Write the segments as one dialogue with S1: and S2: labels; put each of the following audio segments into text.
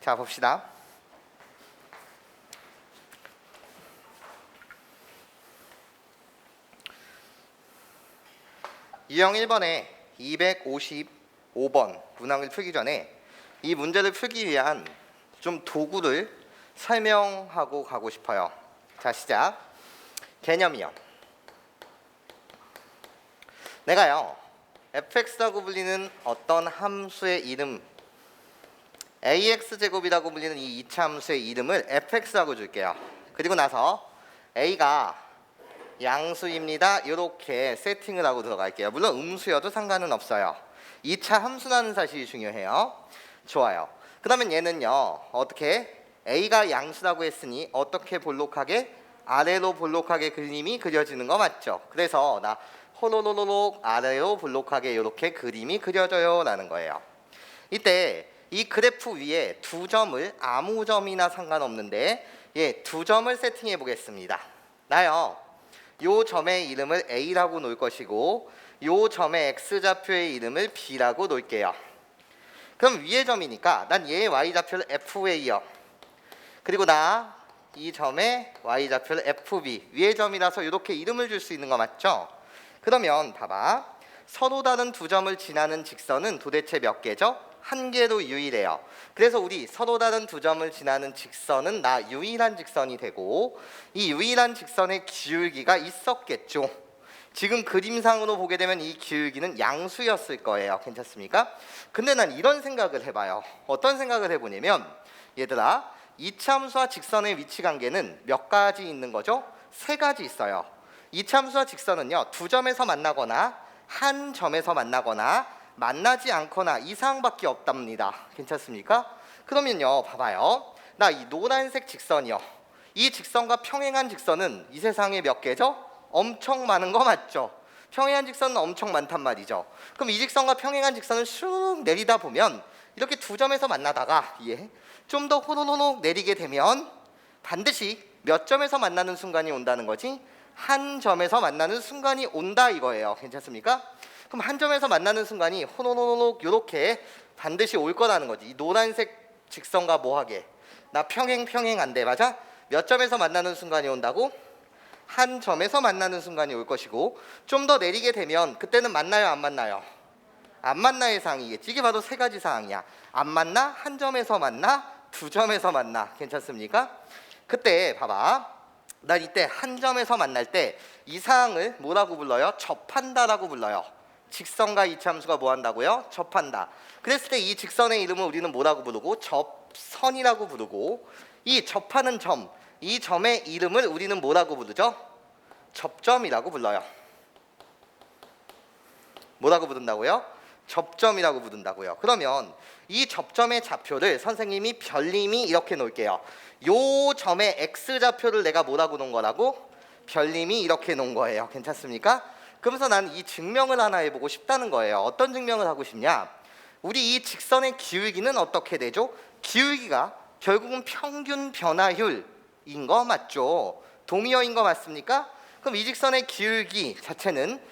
S1: 자, 봅시다. 유형 1번에 255번 문항을 풀기 전에 이 문제를 풀기 위한 좀 도구를 설명하고 가고 싶어요. 자, 시작. 개념이요. 내가요 fx라고 불리는 어떤 함수의 이름 ax제곱이라고 불리는 이 이차 함수의 이름을 fx라고 줄게요. 그리고 나서 a가 양수입니다. 이렇게 세팅을 하고 들어갈게요. 물론 음수여도 상관은 없어요. 2차 함수라는 사실이 중요해요. 좋아요. 그러면 얘는요 어떻게 a가 양수라고 했으니 어떻게 볼록하게 아래로 볼록하게 그림이 그려지는 거 맞죠? 그래서 나 호로로로록 아래로 볼록하게 이렇게 그림이 그려져요 라는 거예요. 이때 이 그래프 위에 두 점을 아무 점이나 상관없는데 두 점을 세팅해 보겠습니다. 나요 요 점의 이름을 A라고 놓을 것이고 요 점의 X좌표의 이름을 B라고 놓을게요. 그럼 위의 점이니까 난 얘의 Y좌표를 FA요. 그리고 나 이 점의 Y좌표를 FB 위의 점이라서 이렇게 이름을 줄 수 있는 거 맞죠? 그러면 봐봐. 서로 다른 두 점을 지나는 직선은 도대체 몇 개죠? 한 개로 유일해요. 그래서 우리 서로 다른 두 점을 지나는 직선은 나 유일한 직선이 되고 이 유일한 직선의 기울기가 있었겠죠. 지금 그림상으로 보게 되면 이 기울기는 양수였을 거예요. 괜찮습니까? 근데 난 이런 생각을 해봐요. 어떤 생각을 해보냐면 얘들아 2차 함수와 직선의 위치 관계는 몇 가지 있는 거죠? 세 가지 있어요. 2차 함수와 직선은요 두 점에서 만나거나 한 점에서 만나거나 만나지 않거나 이상밖에 없답니다. 괜찮습니까? 그러면요 봐봐요. 나 이 노란색 직선이요. 이 직선과 평행한 직선은 이 세상에 몇 개죠? 엄청 많은 거 맞죠? 평행한 직선은 엄청 많단 말이죠. 그럼 이 직선과 평행한 직선을 슉 내리다 보면 이렇게 두 점에서 만나다가 좀 더 호로로록 내리게 되면 반드시 몇 점에서 만나는 순간이 온다는 거지? 한 점에서 만나는 순간이 온다 이거예요. 괜찮습니까? 그럼 한 점에서 만나는 순간이 호로로록 이렇게 반드시 올 거라는 거지. 이 노란색 직선과 뭐하게? 나 평행한데 맞아? 몇 점에서 만나는 순간이 온다고? 한 점에서 만나는 순간이 올 것이고 좀 더 내리게 되면 그때는 만나요 안 만나요? 안 만나의 사항이겠지. 이게 바로 세 가지 사항이야. 안 만나? 한 점에서 만나? 두 점에서 만나? 괜찮습니까? 그때 봐봐. 난 이때 한 점에서 만날 때 이 사항을 뭐라고 불러요? 접한다라고 불러요. 직선과 이차 함수가 뭐 한다고요? 접한다. 그랬을 때 이 직선의 이름을 우리는 뭐라고 부르고? 접선이라고 부르고 이 접하는 점, 이 점의 이름을 우리는 뭐라고 부르죠? 접점이라고 불러요. 뭐라고 부른다고요? 접점이라고 부른다고요. 그러면 이 접점의 좌표를 선생님이 별님이 이렇게 놓을게요. 요 점의 X좌표를 내가 뭐라고 놓은 거라고? 별님이 이렇게 놓은 거예요. 괜찮습니까? 그러면서 난 이 증명을 하나 해보고 싶다는 거예요. 어떤 증명을 하고 싶냐? 우리 이 직선의 기울기는 어떻게 되죠? 기울기가 결국은 평균 변화율인 거 맞죠? 동의어인 거 맞습니까? 그럼 이 직선의 기울기 자체는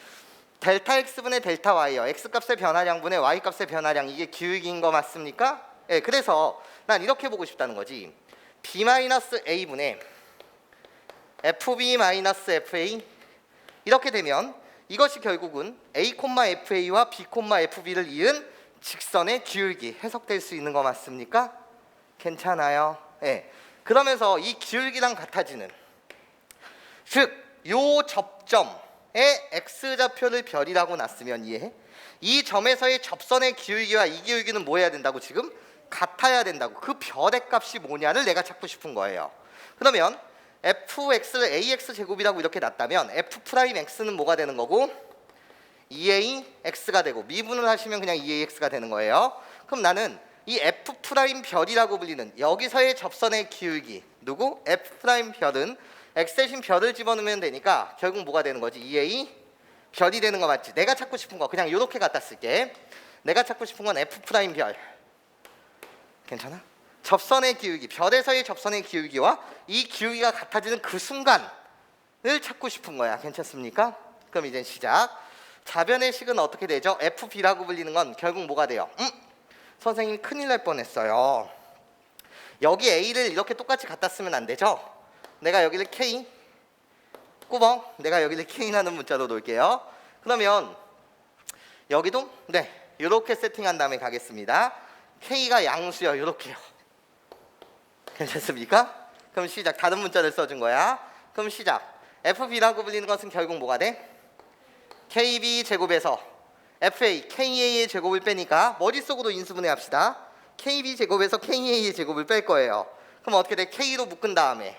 S1: 델타 x분의 델타 y요. x값의 변화량분의 y값의 변화량 이게 기울기인 거 맞습니까? 그래서 난 이렇게 보고 싶다는 거지. b-a분의 fb-fa 이렇게 되면 이것이 결국은 a,fa와 b,fb를 이은 직선의 기울기 해석될 수 있는 거 맞습니까? 괜찮아요. 그러면서 이 기울기랑 같아지는 즉 요 접점의 x좌표를 별이라고 놨으면 이 점에서의 접선의 기울기와 이 기울기는 뭐 해야 된다고 지금? 같아야 된다고. 그 별의 값이 뭐냐를 내가 찾고 싶은 거예요. 그러면 fx를 ax 제곱이라고 이렇게 놨다면 f'x는 뭐가 되는 거고? 2ax가 되고 미분을 하시면 그냥 2ax가 되는 거예요. 그럼 나는 이 f'별이라고 불리는 여기서의 접선의 기울기 누구? f'별은 x 대신 별을 집어넣으면 되니까 결국 뭐가 되는 거지? 2a 별이 되는 거 맞지? 내가 찾고 싶은 거 그냥 이렇게 갖다 쓸게. 내가 찾고 싶은 건 f'별. 괜찮아? 접선의 기울기, 별에서의 접선의 기울기와 이 기울기가 같아지는 그 순간을 찾고 싶은 거야. 괜찮습니까? 그럼 이제 시작. 자변의 식은 어떻게 되죠? fb라고 불리는 건 결국 뭐가 돼요? 선생님 큰일 날 뻔했어요. 여기 A를 이렇게 똑같이 갖다 쓰면 안 되죠. 내가 여기를 K 꾸벅, 내가 여기를 K라는 문자로 놓을게요. 그러면 여기도 네 이렇게 세팅한 다음에 가겠습니다. K가 양수요, 이렇게요. 괜찮습니까? 그럼 시작. 다른 문자를 써준 거야. 그럼 시작. FB라고 불리는 것은 결국 뭐가 돼? KB 제곱에서 FA, KA의 제곱을 빼니까 머릿속으로 인수분해 합시다. KB 제곱에서 KA의 제곱을 뺄 거예요. 그럼 어떻게 돼? K로 묶은 다음에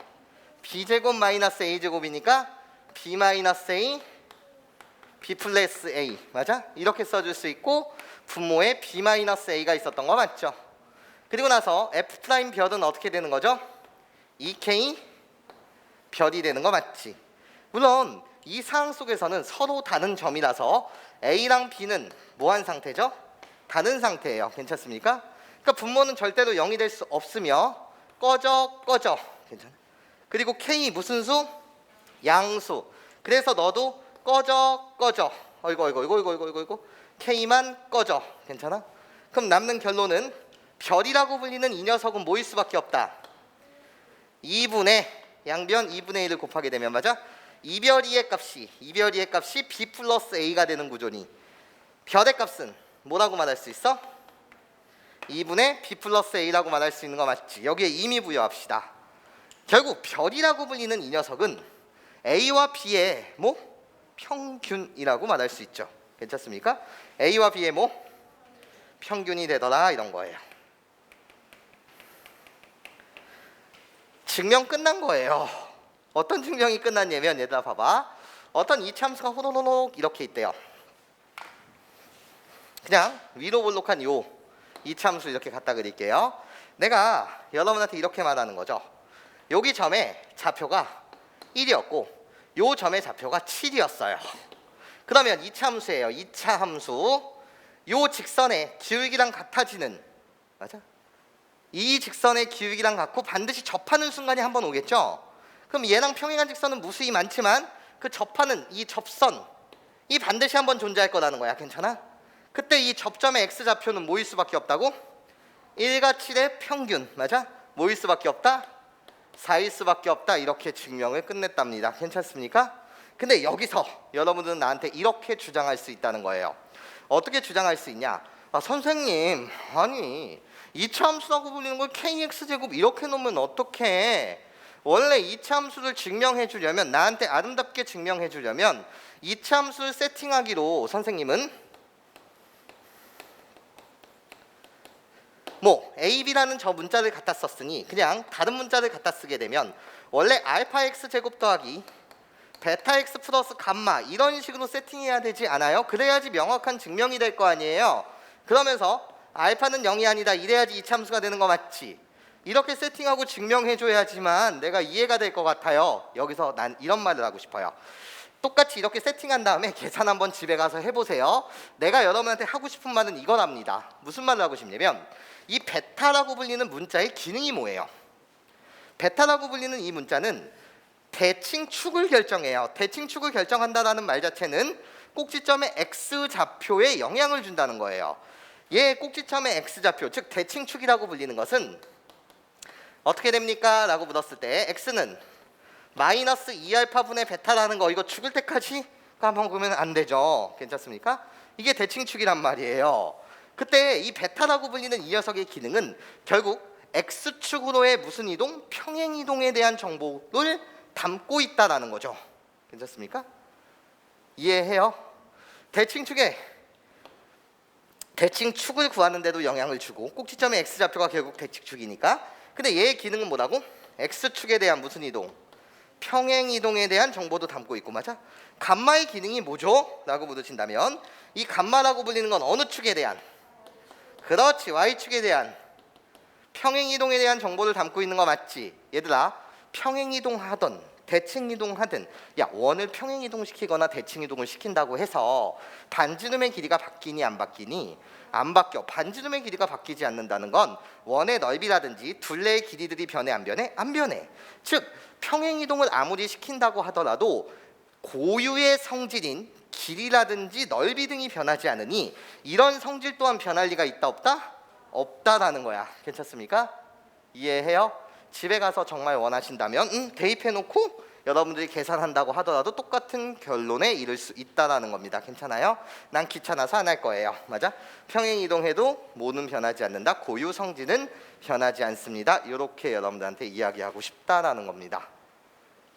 S1: B제곱 마이너스 A제곱이니까 B 마이너스 A, B 플러스 A, 맞아? 이렇게 써줄 수 있고 분모에 B 마이너스 A가 있었던 거 맞죠? 그리고 나서 F 프라임 별은 어떻게 되는 거죠? 2K 별이 되는 거 맞지? 물론 이 사항 속에서는 서로 다른 점이라서 A랑 B는 뭐한 상태죠? 다른 상태예요. 괜찮습니까? 그러니까 분모는 절대로 0이 될 수 없으며 꺼져 괜찮아? 그리고 K 무슨 수? 양수. 그래서 너도 꺼져 어이구 K만 꺼져. 괜찮아? 그럼 남는 결론은 별이라고 불리는 이 녀석은 뭐일 수밖에 없다. 2분의 양변 2분의 1을 곱하게 되면 맞아? 이별 2의 값이 B 플러스 A가 되는 구조니 별의 값은 뭐라고 말할 수 있어? 2분의 B 플러스 A라고 말할 수 있는 거 맞지? 여기에 임의 부여합시다. 결국 별이라고 불리는 이 녀석은 A와 B의 뭐? 평균이라고 말할 수 있죠. 괜찮습니까? A와 B의 뭐? 평균이 되더라 이런 거예요. 증명 끝난 거예요. 어떤 증명이 끝났냐면 얘들아 봐봐. 어떤 이차함수가 호로로록 이렇게 있대요. 그냥 위로 볼록한 요 이차함수 이렇게 갖다 그릴게요. 내가 여러분한테 이렇게 말하는 거죠. 여기 점의 좌표가 1이었고 요 점의 좌표가 7이었어요. 그러면 이차함수예요. 이차함수. 요 직선의 기울기랑 같아지는 맞아? 이 직선의 기울기랑 같고 반드시 접하는 순간이 한번 오겠죠. 그럼 얘랑 평행한 직선은 무수히 많지만 그 접하는 이 접선 이 반드시 한번 존재할 거라는 거야. 괜찮아? 그때 이 접점의 x좌표는 뭐일 수밖에 없다고? 1과 7의 평균 맞아? 뭐일 수밖에 없다? 4일 수밖에 없다. 이렇게 증명을 끝냈답니다. 괜찮습니까? 근데 여기서 여러분들은 나한테 이렇게 주장할 수 있다는 거예요. 어떻게 주장할 수 있냐? 선생님 아니 이차함수라고 불리는 걸 KX제곱 이렇게 놓으면 어떡해? 원래 이차함수를 증명해 주려면 나한테 아름답게 증명해 주려면 이차함수를 세팅하기로 선생님은 뭐 AB라는 저 문자를 갖다 썼으니 그냥 다른 문자를 갖다 쓰게 되면 원래 알파 X 제곱 더하기 베타 X 플러스 감마 이런 식으로 세팅해야 되지 않아요? 그래야지 명확한 증명이 될 거 아니에요. 그러면서 알파는 0이 아니다 이래야지 이차함수가 되는 거 맞지? 이렇게 세팅하고 증명해줘야지만 내가 이해가 될 것 같아요. 여기서 난 이런 말을 하고 싶어요. 똑같이 이렇게 세팅한 다음에 계산 한번 집에 가서 해보세요. 내가 여러분한테 하고 싶은 말은 이거랍니다. 무슨 말을 하고 싶냐면 이 베타라고 불리는 문자의 기능이 뭐예요? 베타라고 불리는 이 문자는 대칭축을 결정해요. 대칭축을 결정한다는 말 자체는 꼭지점의 x좌표에 영향을 준다는 거예요. 얘 꼭지점의 x좌표 즉 대칭축이라고 불리는 것은 어떻게 됩니까? 라고 물었을 때 x는 마이너스 2알파분의 베타라는 거 이거 죽을 때까지 까먹으면 안 되죠. 괜찮습니까? 이게 대칭축이란 말이에요. 그때 이 베타라고 불리는 이 녀석의 기능은 결국 x축으로의 무슨 이동? 평행이동에 대한 정보를 담고 있다라는 거죠. 괜찮습니까? 이해해요? 대칭축을 구하는데도 영향을 주고 꼭지점의 x좌표가 결국 대칭축이니까 근데 얘의 기능은 뭐라고? x축에 대한 무슨 이동? 평행이동에 대한 정보도 담고 있고 맞아? 감마의 기능이 뭐죠? 라고 물으신다면 이 감마라고 불리는 건 어느 축에 대한? 그렇지 y축에 대한 평행이동에 대한 정보를 담고 있는 거 맞지? 얘들아 평행이동하던 대칭이동하든 야 원을 평행이동시키거나 대칭이동을 시킨다고 해서 반지름의 길이가 바뀌니 안 바뀌니? 안 바뀌어. 반지름의 길이가 바뀌지 않는다는 건 원의 넓이라든지 둘레의 길이들이 변해 안 변해? 안 변해. 즉 평행이동을 아무리 시킨다고 하더라도 고유의 성질인 길이라든지 넓이 등이 변하지 않으니 이런 성질 또한 변할 리가 있다 없다? 없다라는 거야. 괜찮습니까? 이해해요? 집에 가서 정말 원하신다면 대입해놓고 여러분들이 계산한다고 하더라도 똑같은 결론에 이를 수 있다라는 겁니다. 괜찮아요? 난 귀찮아서 안 할 거예요. 맞아? 평행 이동해도 모는 변하지 않는다. 고유 성질은 변하지 않습니다. 이렇게 여러분들한테 이야기하고 싶다라는 겁니다.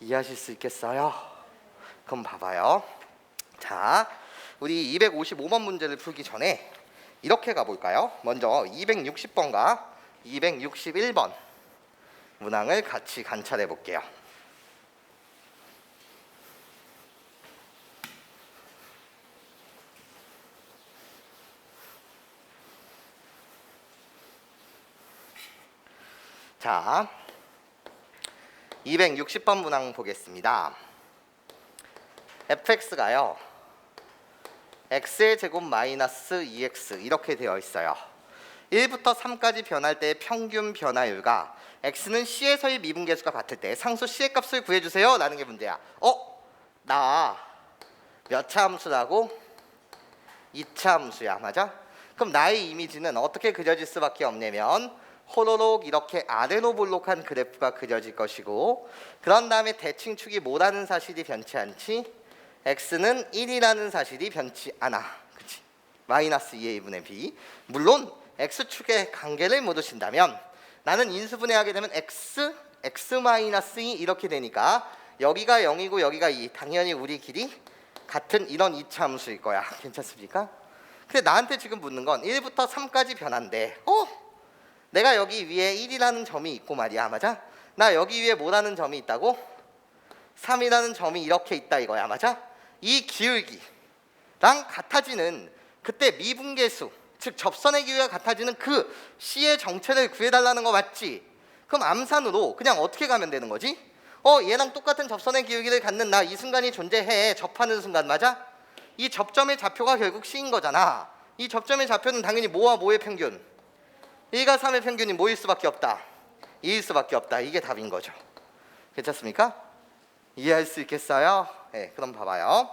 S1: 이해하실 수 있겠어요? 그럼 봐봐요. 자, 우리 255번 문제를 풀기 전에 이렇게 가볼까요? 먼저 260번과 261번 문항을 같이 관찰해 볼게요. 자, 260번 문항 보겠습니다. fx가요 x의 제곱 마이너스 2x 이렇게 되어 있어요. 1부터 3까지 변할 때의 평균 변화율과 x는 c에서의 미분계수가 같을 때 상수 c의 값을 구해주세요 라는 게 문제야. 나 몇 차 함수라고? 2차 함수야. 맞아? 그럼 나의 이미지는 어떻게 그려질 수밖에 없냐면 호로록 이렇게 아래로 볼록한 그래프가 그려질 것이고, 그런 다음에 대칭축이 뭐라는 사실이 변치 않지? x는 1이라는 사실이 변치 않아. 그치? 마이너스 2a분의 b. 물론 x축의 관계를 모르신다면 나는 인수분해하게 되면 x 마이너스 2 이렇게 되니까 여기가 0이고 여기가 2. 당연히 우리 길이 같은 이런 2차 함수일 거야. 괜찮습니까? 근데 나한테 지금 묻는 건 1부터 3까지 변한데 내가 여기 위에 1이라는 점이 있고 말이야. 맞아? 나 여기 위에 뭐라는 점이 있다고? 3이라는 점이 이렇게 있다 이거야. 맞아? 이 기울기랑 같아지는 그때 미분계수, 즉 접선의 기울기가 같아지는 그 C의 정체를 구해달라는 거 맞지? 그럼 암산으로 그냥 어떻게 가면 되는 거지? 얘랑 똑같은 접선의 기울기를 갖는 나 이 순간이 존재해. 접하는 순간. 맞아? 이 접점의 좌표가 결국 C인 거잖아. 이 접점의 좌표는 당연히 뭐와 뭐의 평균? 1과 3의 평균이 뭐일 수밖에 없다? 2일 수밖에 없다. 이게 답인 거죠. 괜찮습니까? 이해할 수 있겠어요? 네, 그럼 봐봐요.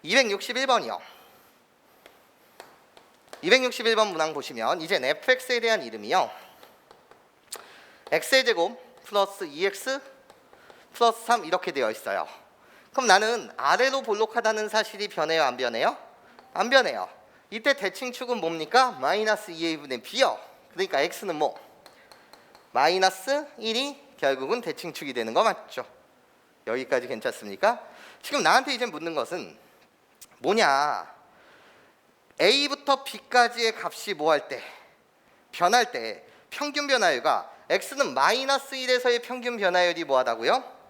S1: 261번이요. 261번 문항 보시면 이제 fx에 대한 이름이요 x의 제곱 플러스 2x 플러스 3 이렇게 되어 있어요. 그럼 나는 아래로 볼록하다는 사실이 변해요? 안 변해요? 안 변해요. 이때 대칭축은 뭡니까? 마이너스 2a분의 b요. 그러니까 x는 뭐? 마이너스 1이 결국은 대칭축이 되는 거 맞죠? 여기까지 괜찮습니까? 지금 나한테 이제 묻는 것은 뭐냐? a부터 b까지의 값이 뭐 할 때? 변할 때 평균 변화율과 x는 마이너스 1에서의 평균 변화율이 뭐하다고요?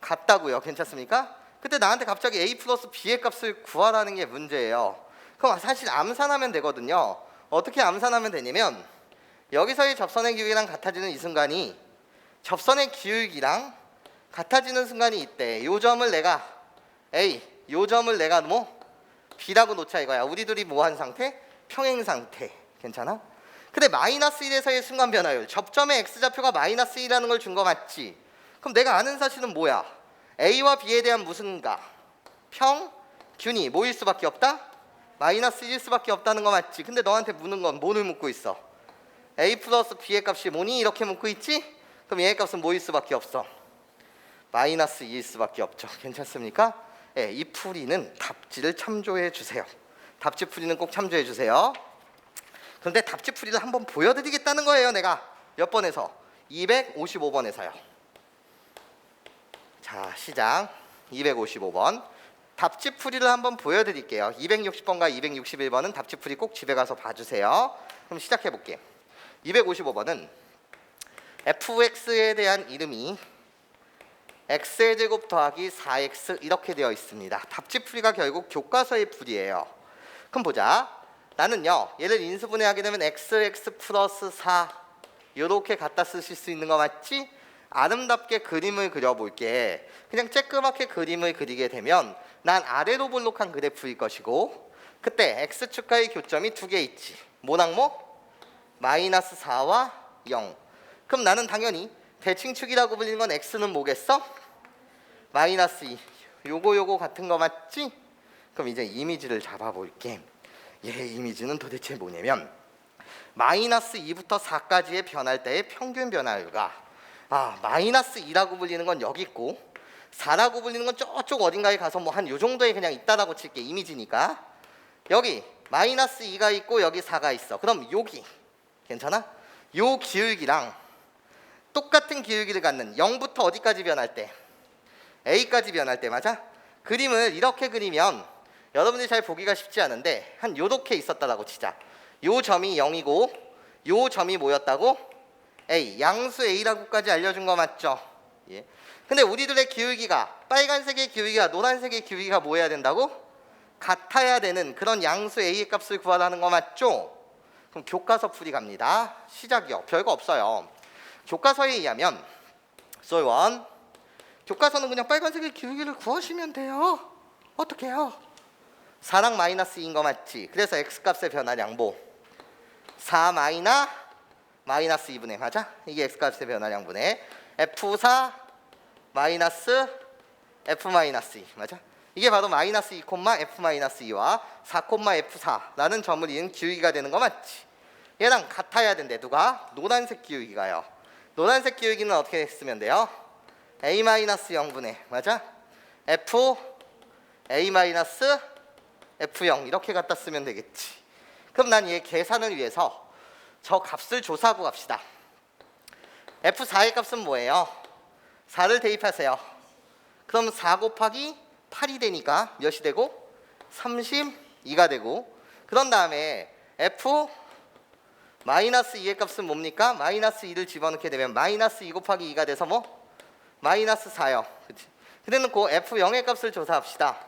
S1: 같다고요. 괜찮습니까? 그때 나한테 갑자기 a 플러스 b의 값을 구하라는 게 문제예요. 그럼 사실 암산하면 되거든요. 어떻게 암산하면 되냐면 여기서의 접선의 기울기랑 같아지는 이 순간이 접선의 기울기랑 같아지는 순간이 있대. 요 점을 내가 A, 요 점을 내가 뭐 B라고 놓자 이거야. 우리 둘이 뭐한 상태? 평행 상태. 괜찮아? 근데 마이너스 1에서의 순간 변화율, 접점의 X좌표가 마이너스 1이라는 걸 준 거 맞지? 그럼 내가 아는 사실은 뭐야? A와 B에 대한 무슨가? 평균이 뭐일 수밖에 없다? 마이너스 1일 수밖에 없다는 거 맞지? 근데 너한테 묻는 건 뭐를 묻고 있어? A 플러스 B의 값이 뭐니? 이렇게 묻고 있지? 그럼 얘의 값은 뭐일 수밖에 없어? 마이너스 2일 수밖에 없죠. 괜찮습니까? 네, 이 풀이는 답지를 참조해 주세요. 답지 풀이는 꼭 참조해 주세요. 그런데 답지 풀이를 한번 보여드리겠다는 거예요. 내가 몇 번에서? 255번에서요. 자, 시작. 255번 답지 풀이를 한번 보여드릴게요. 260번과 261번은 답지 풀이 꼭 집에 가서 봐주세요. 그럼 시작해 볼게요. 255번은 fx에 대한 이름이 x의 제곱 더하기 4x 이렇게 되어 있습니다. 답지 풀이가 결국 교과서의 풀이에요. 그럼 보자. 나는요 얘를 인수분해하게 되면 x 플러스 4 이렇게 갖다 쓰실 수 있는 거 맞지? 아름답게 그림을 그려볼게. 그냥 쬐끄맣게 그림을 그리게 되면 난 아래로 볼록한 그래프일 것이고, 그때 x축과의 교점이 두 개 있지. 뭐랑 뭐? 마이너스 4와 0. 그럼 나는 당연히 대칭축이라고 불리는 건 x는 뭐겠어? 마이너스 2. 요거 같은 거 맞지? 그럼 이제 이미지를 잡아볼게. 얘 이미지는 도대체 뭐냐면 마이너스 2부터 4까지의 변할 때의 평균 변화율과 마이너스 2라고 불리는 건 여기 있고 4라고 불리는 건 저쪽 어딘가에 가서 뭐 한 요 정도에 그냥 있다라고 칠게. 이미지니까. 여기 마이너스 2가 있고 여기 4가 있어. 그럼 여기 괜찮아? 요 기울기랑 똑같은 기울기를 갖는 0부터 어디까지 변할 때? A까지 변할 때. 맞아? 그림을 이렇게 그리면 여러분들이 잘 보기가 쉽지 않은데 한 요렇게 있었다라고 치자. 요 점이 0이고 요 점이 뭐였다고? A. 양수 A라고까지 알려준 거 맞죠? 예. 근데 우리들의 기울기가 빨간색의 기울기가 노란색의 기울기가 뭐 해야 된다고? 같아야 되는 그런 양수 A의 값을 구하라는 거 맞죠? 그럼 교과서 풀이 갑니다. 시작이요. 별거 없어요. 교과서에 의하면 썰원 교과서는 그냥 빨간색의 기울기를 구하시면 돼요. 어떻게 해요? 4랑 마이너스 2인 거 맞지? 그래서 x값의 변화 양보 4 마이너스 2분의 맞아? 이게 x값의 변화 양분의 f4 마이너스 f 마이너스 2 맞아? 이게 바로 마이너스 2, f 마이너스 2와 4, f4라는 점을 이은 기울기가 되는 거 맞지? 얘랑 같아야 된대. 누가? 노란색 기울기가요. 노란색 기울기는 어떻게 쓰면 돼요? a 마이너스 0분의 맞아? f a 마이너스 f0 이렇게 갖다 쓰면 되겠지. 그럼 난 얘 계산을 위해서 저 값을 조사하고 갑시다. f4의 값은 뭐예요? 4를 대입하세요. 그럼 4 곱하기 8이 되니까 몇이 되고? 32가 되고 그런 다음에 f 마이너스 2의 값은 뭡니까? 마이너스 2를 집어넣게 되면 마이너스 2 곱하기 2가 돼서 뭐? 마이너스 4요. 그치? 그래놓고 f0의 값을 조사합시다.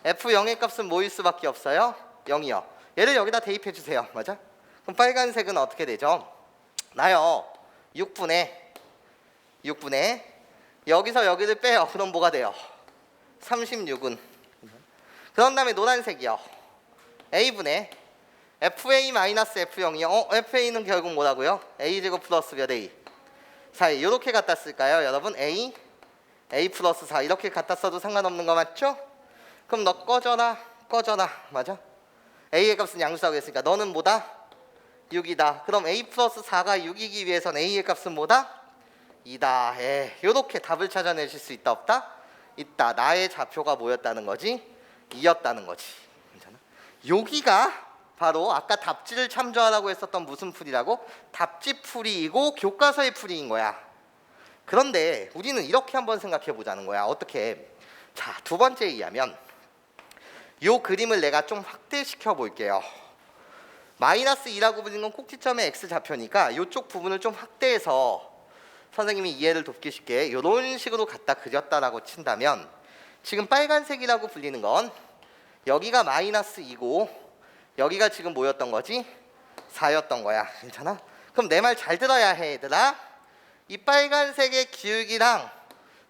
S1: f0의 값은 뭐일 수밖에 없어요? 0이요. 얘를 여기다 대입해 주세요. 맞아? 그럼 빨간색은 어떻게 되죠? 나요 6분의 여기서 여기를 빼요. 그럼 뭐가 돼요? 36은 그런 다음에 노란색이요. a분의 fa-f0이요. fa는 결국 뭐라고요? a제곱 플러스 몇 a? 4 이렇게 갖다 쓸까요? 여러분 a 플러스 4 이렇게 갖다 써도 상관없는 거 맞죠? 그럼 너 꺼져라 맞아? a의 값은 양수라고 했으니까 너는 뭐다? 6이다. 그럼 a 플러스 4가 6이기 위해서는 a의 값은 뭐다? 2다. 이렇게 답을 찾아내실 수 있다 없다? 있다. 나의 좌표가 뭐였다는 거지? 2였다는 거지. 괜찮아? 여기가 바로 아까 답지를 참조하라고 했었던 무슨 풀이라고? 답지 풀이이고 교과서의 풀이인 거야. 그런데 우리는 이렇게 한번 생각해 보자는 거야. 어떻게? 자, 두 번째에 의하면 요 그림을 내가 좀 확대시켜 볼게요. 마이너스 2라고 불리는 건 꼭지점의 x 좌표니까 이쪽 부분을 좀 확대해서 선생님이 이해를 돕기 쉽게 이런 식으로 갖다 그렸다라고 친다면 지금 빨간색이라고 불리는 건 여기가 마이너스 2고 여기가 지금 뭐였던 거지? 4였던 거야. 괜찮아? 그럼 내 말 잘 들어야 해 얘들아. 이 빨간색의 기울기랑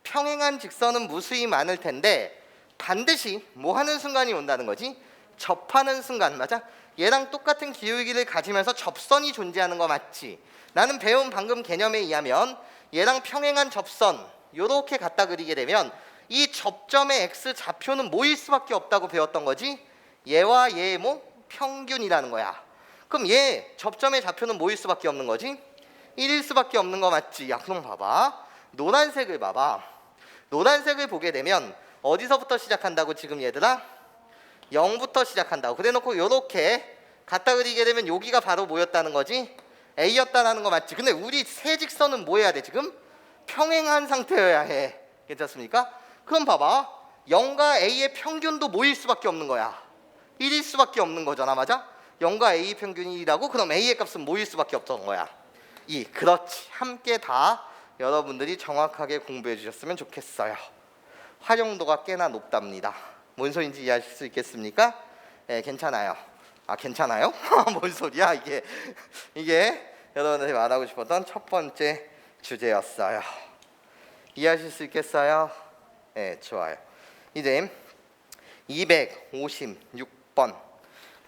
S1: 평행한 직선은 무수히 많을 텐데 반드시 뭐 하는 순간이 온다는 거지? 접하는 순간. 맞아? 얘랑 똑같은 기울기를 가지면서 접선이 존재하는 거 맞지? 나는 배운 방금 개념에 의하면 얘랑 평행한 접선 요렇게 갖다 그리게 되면 이 접점의 x 좌표는 뭐일 수밖에 없다고 배웠던 거지? 얘와 얘의 뭐? 평균이라는 거야. 그럼 얘 접점의 좌표는 뭐일 수밖에 없는 거지? 1일 수밖에 없는 거 맞지? 야 그럼 봐봐. 노란색을 봐봐. 노란색을 보게 되면 어디서부터 시작한다고 지금 얘들아? 0부터 시작한다고. 그래놓고 요렇게 갖다 그리게 되면 여기가 바로 뭐였다는 거지? A였다라는 거 맞지? 근데 우리 세 직선은 뭐 해야 돼 지금? 평행한 상태여야 해. 괜찮습니까? 그럼 봐봐. 0과 A의 평균도 뭐일 수밖에 없는 거야? 1일 수밖에 없는 거잖아. 맞아? 0과 A 평균이 1이라고? 그럼 A의 값은 뭐일 수밖에 없던 거야? 2. 그렇지. 함께 다 여러분들이 정확하게 공부해 주셨으면 좋겠어요. 활용도가 꽤나 높답니다. 뭔 소리인지 이해하실 수 있겠습니까? 네, 괜찮아요. 아 괜찮아요? 뭔 소리야 이게 여러분들이 말하고 싶었던 첫 번째 주제였어요. 이해하실 수 있겠어요? 네, 좋아요. 이제 256번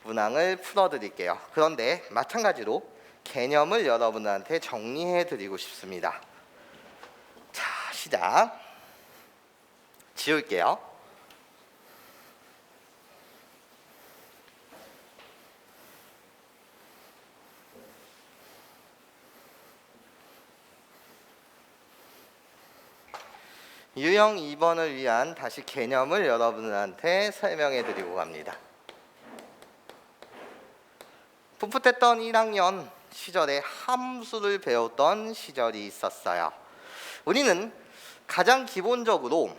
S1: 문항을 풀어드릴게요. 그런데 마찬가지로 개념을 여러분들한테 정리해드리고 싶습니다. 자, 시작. 지울게요. 유형 2번을 위한 다시 개념을 여러분한테 설명해 드리고 갑니다. 풋풋했던 1학년 시절에 함수를 배웠던 시절이 있었어요. 우리는 가장 기본적으로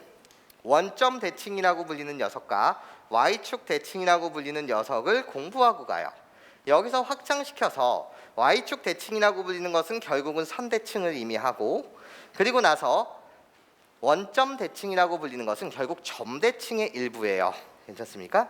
S1: 원점 대칭이라고 불리는 녀석과 y축 대칭이라고 불리는 녀석을 공부하고 가요. 여기서 확장시켜서 y축 대칭이라고 불리는 것은 결국은 선대칭을 의미하고, 그리고 나서 원점 대칭이라고 불리는 것은 결국 점대칭의 일부예요. 괜찮습니까?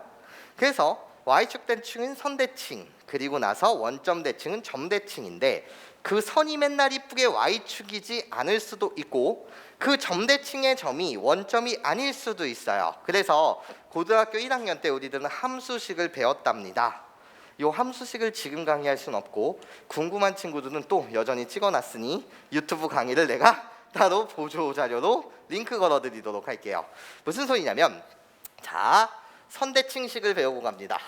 S1: 그래서 y축 대칭은 선대칭, 그리고 나서 원점 대칭은 점대칭인데, 그 선이 맨날 이쁘게 y축이지 않을 수도 있고 그 점대칭의 점이 원점이 아닐 수도 있어요. 그래서 고등학교 1학년 때 우리들은 함수식을 배웠답니다. 이 함수식을 지금 강의할 수는 없고, 궁금한 친구들은 또 여전히 찍어놨으니 유튜브 강의를 내가 따로 보조 자료로 링크 걸어드리도록 할게요. 무슨 소리냐면, 자, 선대칭식을 배우고 갑니다.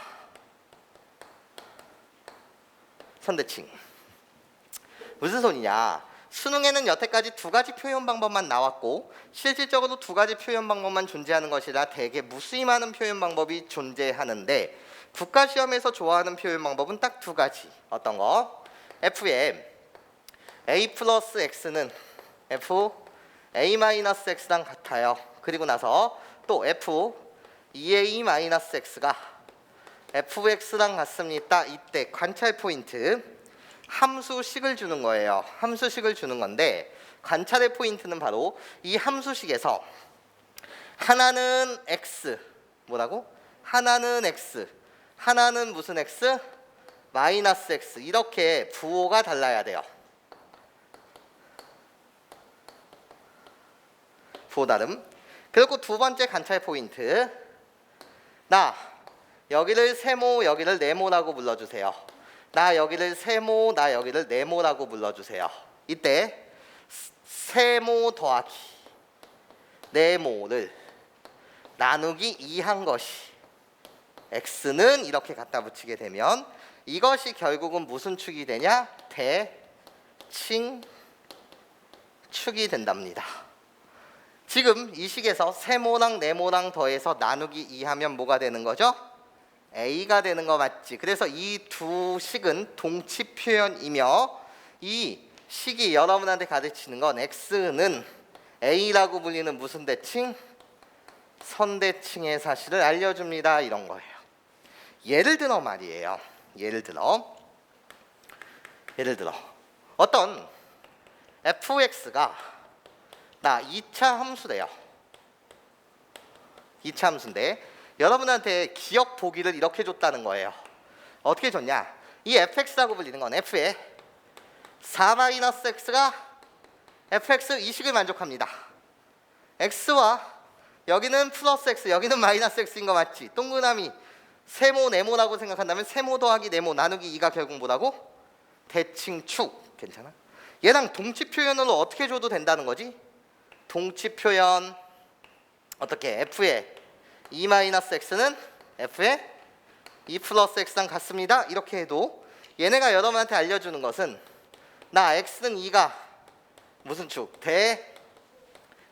S1: 선대칭 무슨 소리냐, 수능에는 여태까지 두 가지 표현 방법만 나왔고 실질적으로 두 가지 표현 방법만 존재하는 것이라 대개 무수히 많은 표현 방법이 존재하는데, 국가시험에서 좋아하는 표현 방법은 딱 두 가지. 어떤 거? f의 a 플러스 x는 f a 마이너스 x랑 같아요. 그리고 나서 또 f 2a 마이너스 x가 fx랑 같습니다. 이때 관찰 포인트, 함수식을 주는 거예요. 함수식을 주는 건데, 관찰의 포인트는 바로 이 함수식에서 하나는 x, 뭐라고? 하나는 x, 하나는 무슨 x? 마이너스 x. 이렇게 부호가 달라야 돼요. 부호 다름. 그리고 두 번째 관찰 포인트, 나 여기를 세모, 여기를 네모라고 불러주세요. 나 여기를 세모, 나 여기를 네모라고 불러주세요. 이때 세모 더하기 네모를 나누기 2한 것이 x는 이렇게 갖다 붙이게 되면 이것이 결국은 무슨 축이 되냐? 대칭축이 된답니다. 지금 이 식에서 세모랑 네모랑 더해서 나누기 2하면 뭐가 되는 거죠? a가 되는 거 맞지? 그래서 이 두 식은 동치 표현이며, 이 식이 여러분한테 가르치는 건 x는 a라고 불리는 무슨 대칭? 선대칭의 사실을 알려줍니다. 이런 거예요. 예를 들어 말이에요. 예를 들어 어떤 fx가 나 2차 함수래요. 2차 함수인데 여러분한테 기억 보기를 이렇게 줬다는 거예요. 어떻게 줬냐? 이 fx라고 불리는 건 f의 4-x가 fx 이 식을 만족합니다. x와 여기는 플러스 x, 여기는 마이너스 x인 거 맞지? 동그라미 세모 네모라고 생각한다면 세모 더하기 네모 나누기 2가 결국 뭐라고? 대칭축. 괜찮아? 얘랑 동치 표현으로 어떻게 줘도 된다는 거지? 동치 표현 어떻게? f의 2-x는 f의 2 플러스 x랑 같습니다. 이렇게 해도 얘네가 여러분한테 알려주는 것은 나 x는 2가 무슨 축?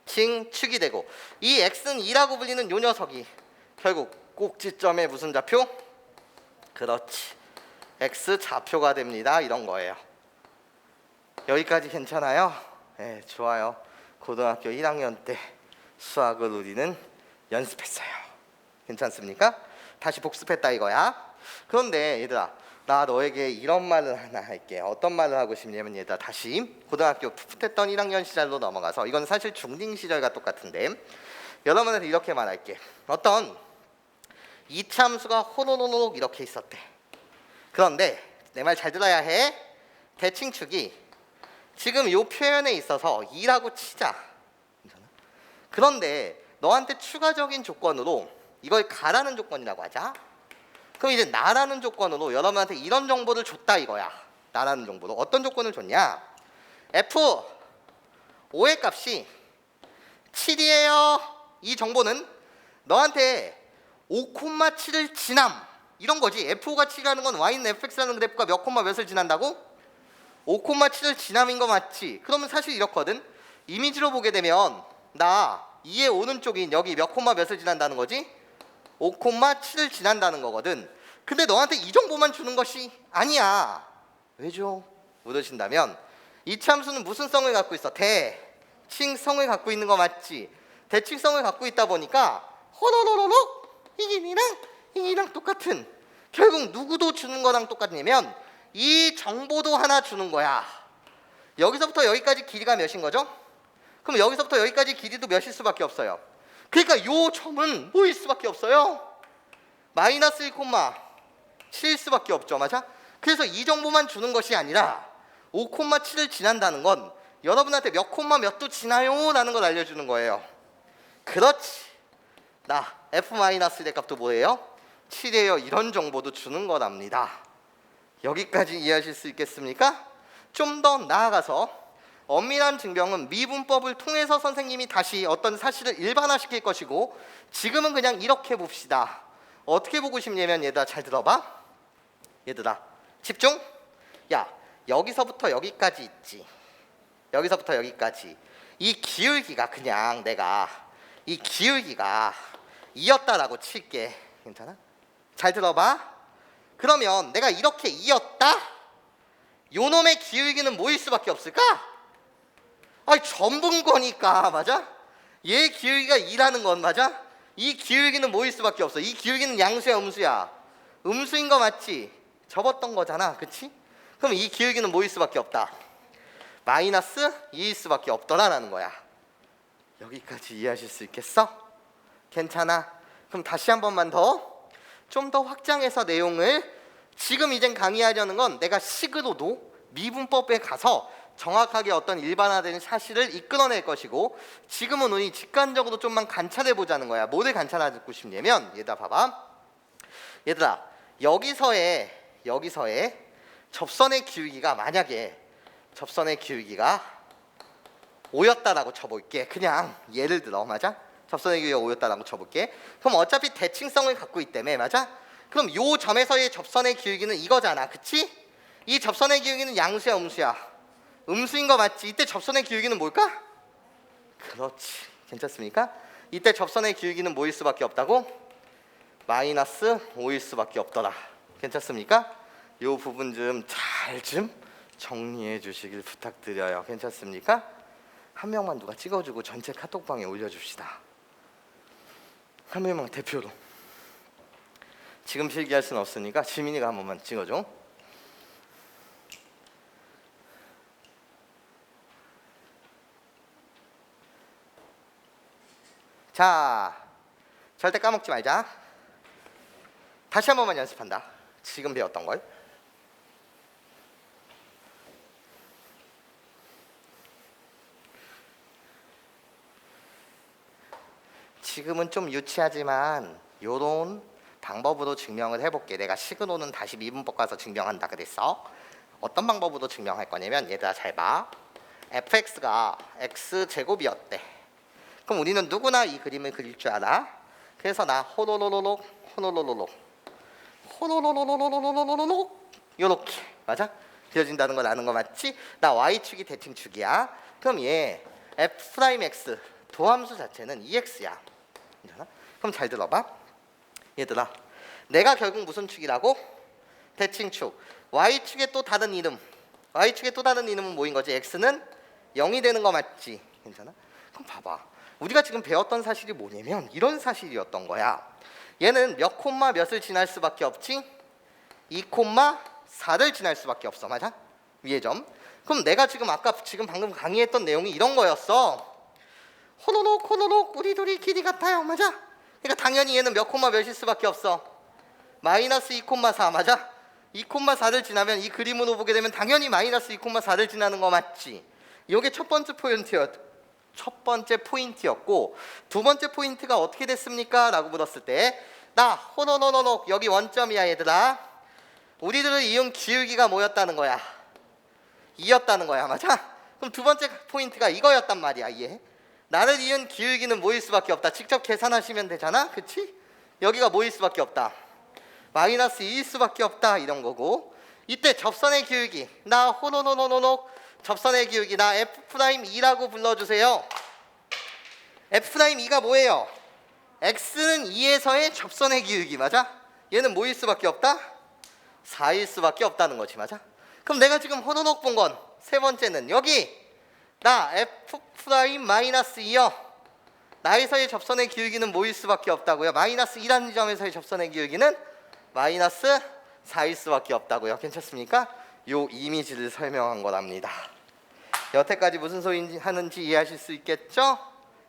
S1: 대칭축이 되고, 이 x는 2라고 불리는 요 녀석이 결국 꼭지점의 무슨 좌표? 그렇지, x 좌표가 됩니다. 이런 거예요. 여기까지 괜찮아요? 네, 좋아요. 고등학교 1학년 때 수학을 우리는 연습했어요. 괜찮습니까? 다시 복습했다 이거야. 그런데 얘들아, 나 너에게 이런 말을 하나 할게. 어떤 말을 하고 싶냐면, 얘들아 다시 고등학교 풋풋했던 1학년 시절로 넘어가서, 이건 사실 중딩 시절과 똑같은데 여러분한테 이렇게 말할게. 어떤 2차 함수가 호로로록 이렇게 있었대. 그런데 내 말 잘 들어야 해. 대칭축이 지금 이 표현에 있어서 2라고 치자. 그런데 너한테 추가적인 조건으로 이걸 가라는 조건이라고 하자. 그럼 이제 나라는 조건으로 여러분한테 이런 정보를 줬다 이거야. 나라는 정보로 어떤 조건을 줬냐? f5의 값이 7이에요. 이 정보는 너한테 5,7을 지남 이런 거지. f5가 7이라는 건 y는 fx라는 그래프가 몇 콤마 몇을 지난다고? 5,7을 지남인 거 맞지? 그러면 사실 이렇거든. 이미지로 보게 되면 나 2의 오른쪽인 여기 몇 콤마 몇을 지난다는 거지? 5,7을 지난다는 거거든. 근데 너한테 이 정보만 주는 것이 아니야. 왜죠? 물으신다면 이 참수는 무슨 성을 갖고 있어? 대칭성을 갖고 있는 거 맞지? 대칭성을 갖고 있다 보니까 호로로로록 이기랑 똑같은, 결국 누구도 주는 거랑 똑같냐면 이 정보도 하나 주는 거야. 여기서부터 여기까지 길이가 몇인 거죠? 그럼 여기서부터 여기까지 길이도 몇일 수밖에 없어요. 그러니까 요 점은 뭐일 수밖에 없어요? 마이너스 1,7일 수밖에 없죠. 맞아? 그래서 이 정보만 주는 것이 아니라 5,7을 지난다는 건 여러분한테 몇 콤마 몇도 지나요? 라는 걸 알려주는 거예요. 그렇지. 나 f-의 값도 뭐예요? 7이에요. 이런 정보도 주는 거랍니다. 여기까지 이해하실 수 있겠습니까? 좀 더 나아가서 엄밀한 증명은 미분법을 통해서 선생님이 다시 어떤 사실을 일반화시킬 것이고, 지금은 그냥 이렇게 봅시다. 어떻게 보고 싶냐면 얘들아 잘 들어봐. 얘들아 집중. 야, 여기서부터 여기까지 있지. 여기서부터 여기까지 이 기울기가, 그냥 내가 이 기울기가 2였다라고 칠게. 괜찮아? 잘 들어봐. 그러면 내가 이렇게 2였다? 요놈의 기울기는 뭐일 수밖에 없을까? 아니 전부인 거니까. 맞아? 얘 기울기가 2라는 건 맞아? 이 기울기는 뭐일 수밖에 없어. 이 기울기는 양수야 음수야? 음수인 거 맞지? 접었던 거잖아. 그치? 그럼 이 기울기는 뭐일 수밖에 없다? 마이너스 2일 수밖에 없더라라는 거야. 여기까지 이해하실 수 있겠어? 괜찮아? 그럼 다시 한 번만 더, 좀 더 확장해서 내용을, 지금 이젠 강의하려는 건 내가 식으로도 미분법에 가서 정확하게 어떤 일반화된 사실을 이끌어낼 것이고, 지금은 우리 직관적으로 좀만 관찰해 보자는 거야. 뭐를 관찰하고 싶냐면, 얘들아 봐봐. 얘들아 여기서의 접선의 기울기가, 만약에 접선의 기울기가 5였다라고 쳐볼게. 그냥 예를 들어. 맞아? 접선의 기울기가 5였다라고 쳐볼게. 그럼 어차피 대칭성을 갖고 있다며. 맞아? 그럼 요 점에서의 접선의 기울기는 이거잖아. 그치? 이 접선의 기울기는 양수야 음수야? 음수인 거 맞지? 이때 접선의 기울기는 뭘까? 그렇지. 괜찮습니까? 이때 접선의 기울기는 뭐일 수밖에 없다고? 마이너스 5일 수밖에 없더라. 괜찮습니까? 요 부분 좀 잘 정리해 주시길 부탁드려요. 괜찮습니까? 한 명만 누가 찍어주고 전체 카톡방에 올려줍시다. 한 명만 대표로. 지금 필기할 수는 없으니까 지민이가 한 번만 찍어줘. 자, 절대 까먹지 말자. 다시 한 번만 연습한다. 지금 배웠던 걸. 지금은 좀 유치하지만 요런 방법으로 증명을 해볼게. 내가 식으로는 다시 미분법 가서 증명한다 그랬어. 어떤 방법으로 증명할 거냐면, 얘들아 잘 봐. fx가 x제곱이었대. 그럼 우리는 누구나 이 그림을 그릴 줄 알아. 그래서 나 호로로로록 요렇게, 맞아? 그려진다는 걸 아는 거 맞지? 나 y축이 대칭축이야. 그럼 얘 f'x 도함수 자체는 2x야. 그럼 잘 들어봐. 얘들아 내가 결국 무슨 축이라고? 대칭축. y축의 또 다른 이름, y축의 또 다른 이름은 뭐인 거지? x는 0이 되는 거 맞지? 괜찮아? 그럼 봐봐. 우리가 지금 배웠던 사실이 뭐냐면 이런 사실이었던 거야. 얘는 몇 콤마 몇을 지날 수밖에 없지? 2,4를 지날 수밖에 없어. 맞아? 위의 점. 그럼 내가 지금 방금 강의했던 내용이 이런 거였어. 호로록 우리 둘이 길이 같아요. 맞아? 그러니까 당연히 얘는 몇 콤마 몇일 수밖에 없어? 마이너스 2,4. 맞아? 2,4를 지나면, 이 그림으로 보게 되면 당연히 마이너스 2,4를 지나는 거 맞지? 이게 첫 번째 포인트였고, 두 번째 포인트가 어떻게 됐습니까? 라고 물었을 때, 나 호로로록 여기 원점이야. 얘들아 우리들을 이은 기울기가 뭐였다는 거야? 2였다는 거야. 맞아? 그럼 두 번째 포인트가 이거였단 말이야. 이해? 나를 이은 기울기는 뭐일 수밖에 없다. 직접 계산하시면 되잖아. 그치? 여기가 뭐일 수밖에 없다? 마이너스 2일 수밖에 없다. 이런 거고, 이때 접선의 기울기, 나 호로로로록 접선의 기울기 나 F'2라고 불러주세요. F'2가 뭐예요? x는 2에서의 접선의 기울기 맞아? 얘는 뭐일 수밖에 없다? 4일 수밖에 없다는 거지 맞아? 그럼 내가 지금 호로록 본 건 세 번째는 여기 나 F'-2요 나에서의 접선의 기울기는 뭐일 수밖에 없다고요? 마이너스 2라는 점에서의 접선의 기울기는 마이너스 4일 수밖에 없다고요. 괜찮습니까? 요 이미지를 설명한 거랍니다. 여태까지 무슨 소리 하는지 이해하실 수 있겠죠?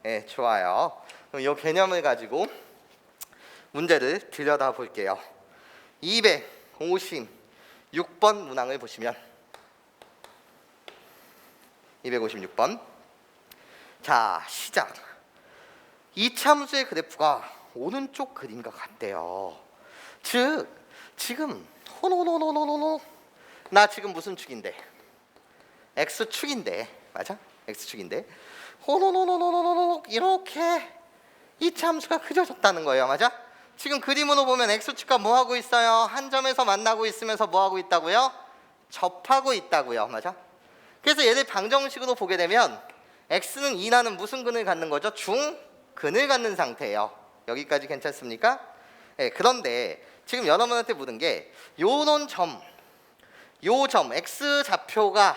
S1: 네, 좋아요. 그럼 이 개념을 가지고 문제를 들여다 볼게요. 256번 문항을 보시면 256번 자 시작. 이 참수의 그래프가 오른쪽 그림과 같대요. 즉 지금 호노노노노노 나 지금 무슨 축인데? X축인데 맞아? X축인데 호노노노노노노 이렇게 이 참수가 그려졌다는 거예요. 맞아? 지금 그림으로 보면 X축과 뭐 하고 있어요? 한 점에서 만나고 있으면서 뭐 하고 있다고요? 접하고 있다고요. 맞아? 그래서 얘를 방정식으로 보게 되면 X는 2라는 무슨 근을 갖는 거죠? 중근을 갖는 상태예요. 여기까지 괜찮습니까? 네, 그런데 지금 여러분한테 묻은 게 요런 점, 요 점 X 좌표가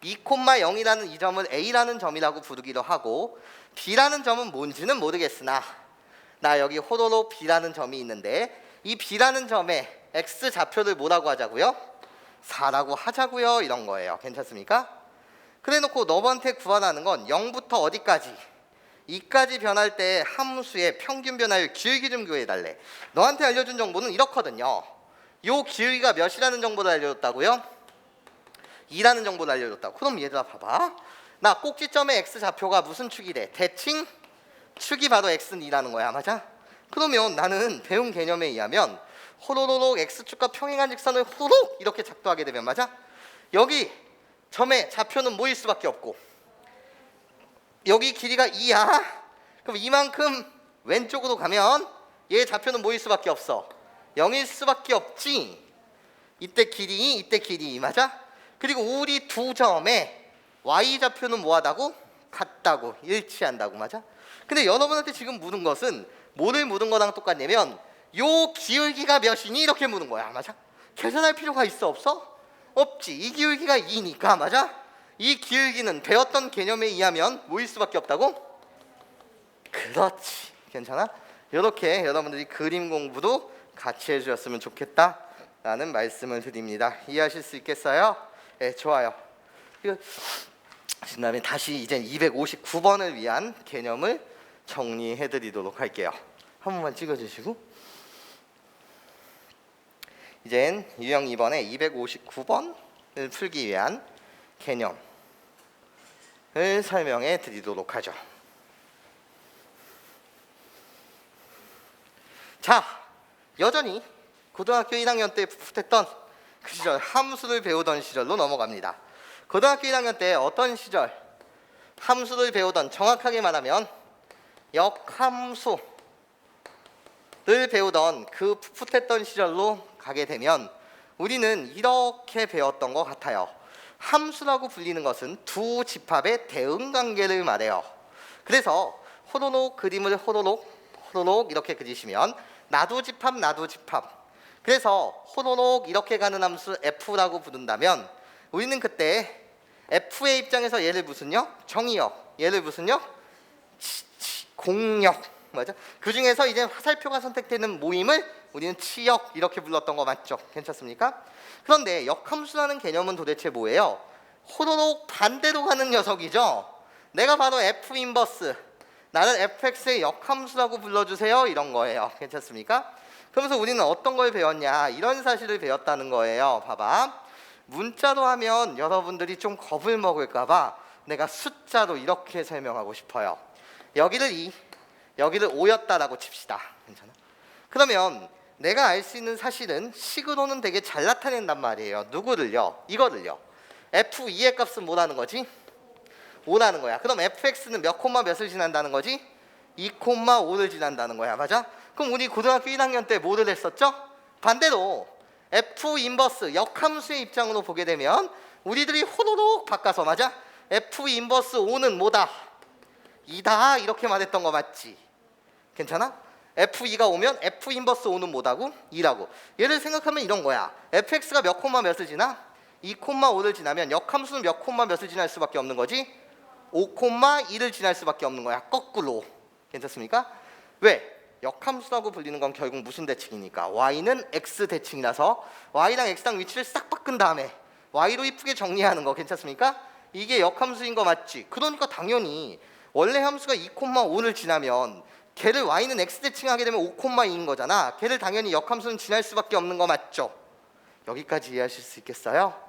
S1: 2,0이라는 이 점을 A라는 점이라고 부르기도 하고 B라는 점은 뭔지는 모르겠으나 나 여기 호로록 B라는 점이 있는데 이 B라는 점에 X 좌표를 뭐라고 하자고요? 4라고 하자고요. 이런 거예요. 괜찮습니까? 그래놓고 너한테 구하라는 건 0부터 어디까지? 2까지 변할 때 함수의 평균 변화율 기울기 좀 구해달래. 너한테 알려준 정보는 이렇거든요. 요 기울기가 몇이라는 정보를 알려줬다고요? 2라는 정보를 알려줬다고. 그럼 얘들아 봐봐. 나 꼭지점의 X좌표가 무슨 축이래? 대칭 축이 바로 X는 2라는 거야. 맞아? 그러면 나는 배운 개념에 의하면 호로로록 X축과 평행한 직선을 호로록 이렇게 작도하게 되면 맞아? 여기 점의 좌표는 뭐일 수밖에 없고 여기 길이가 2야. 그럼 이만큼 왼쪽으로 가면 얘 좌표는 뭐일 수밖에 없어? 0일 수밖에 없지. 이때 길이 맞아? 그리고 우리 두 점의 y 좌표는 뭐하다고? 같다고 일치한다고 맞아? 근데 여러분한테 지금 묻은 것은 뭐를 묻은 거랑 똑같냐면 요 기울기가 몇이니 이렇게 묻는 거야. 맞아? 계산할 필요가 있어 없어? 없지. 이 기울기가 2니까 맞아? 이 기울기는 배웠던 개념에 의하면 뭐일 수밖에 없다고? 그렇지. 괜찮아? 이렇게 여러분들이 그림 공부도 같이 해주셨으면 좋겠다라는 말씀을 드립니다. 이해하실 수 있겠어요? 네, 좋아요. 그 다음에 다시 이제 259번을 위한 개념을 정리해드리도록 할게요. 한 번만 찍어주시고 이젠 유형 2번에 259번을 풀기 위한 개념을 설명해 드리도록 하죠. 자, 여전히 고등학교 1학년 때 풋풋했던 그 시절 함수를 배우던 시절로 넘어갑니다. 고등학교 1학년 때 어떤 시절 함수를 배우던 정확하게 말하면 역함수를 배우던 그 풋풋했던 시절로 가게 되면 우리는 이렇게 배웠던 것 같아요. 함수라고 불리는 것은 두 집합의 대응 관계를 말해요. 그래서 호로록 그림을 호로록 이렇게 그리시면 나두 집합 그래서 호로록 이렇게 가는 함수 f라고 부른다면 우리는 그때 f의 입장에서 얘를 무슨요? 정의역. 얘를 무슨요? 공역. 맞아? 그 중에서 이제 화살표가 선택되는 모임을 우리는 치역 이렇게 불렀던 거 맞죠? 괜찮습니까? 그런데 역함수라는 개념은 도대체 뭐예요? 호로록 반대로 가는 녀석이죠. 내가 바로 f 인버스 나를 fx의 역함수라고 불러주세요 이런 거예요. 괜찮습니까? 그러면서 우리는 어떤 걸 배웠냐 이런 사실을 배웠다는 거예요. 봐봐. 문자로 하면 여러분들이 좀 겁을 먹을까 봐 내가 숫자로 이렇게 설명하고 싶어요. 여기를 2 여기를 5였다라고 칩시다. 괜찮아? 그러면 내가 알 수 있는 사실은 식으로는 되게 잘 나타낸단 말이에요. 누구를요? 이거를요. f2의 값은 뭐라는 거지? 5라는 거야. 그럼 fx는 몇 콤마 몇을 지난다는 거지? 2,5를 지난다는 거야. 맞아? 그럼 우리 고등학교 1학년 때 뭐를 했었죠? 반대로 f 인버스 역함수의 입장으로 보게 되면 우리들이 호로록 바꿔서 맞아? f 인버스 5는 뭐다? 2다 이렇게 말했던 거 맞지? 괜찮아? F2가 오면 F 인버스 5는 뭐다고? 2라고. 얘를 생각하면 이런 거야. fx가 몇 콤마 몇을 지나? 2,5를 지나면 역함수는 몇 콤마 몇을 지날 수밖에 없는 거지? 5,2를 지날 수밖에 없는 거야. 거꾸로. 괜찮습니까? 왜? 역함수라고 불리는 건 결국 무슨 대칭이니까 y는 x 대칭이라서 y랑 x랑 위치를 싹 바꾼 다음에 y로 이쁘게 정리하는 거. 괜찮습니까? 이게 역함수인 거 맞지? 그러니까 당연히 원래 함수가 2,5를 지나면 걔를 y는 x 대칭하게 되면 5,2인 거잖아. 걔를 당연히 역함수는 지날 수밖에 없는 거 맞죠? 여기까지 이해하실 수 있겠어요?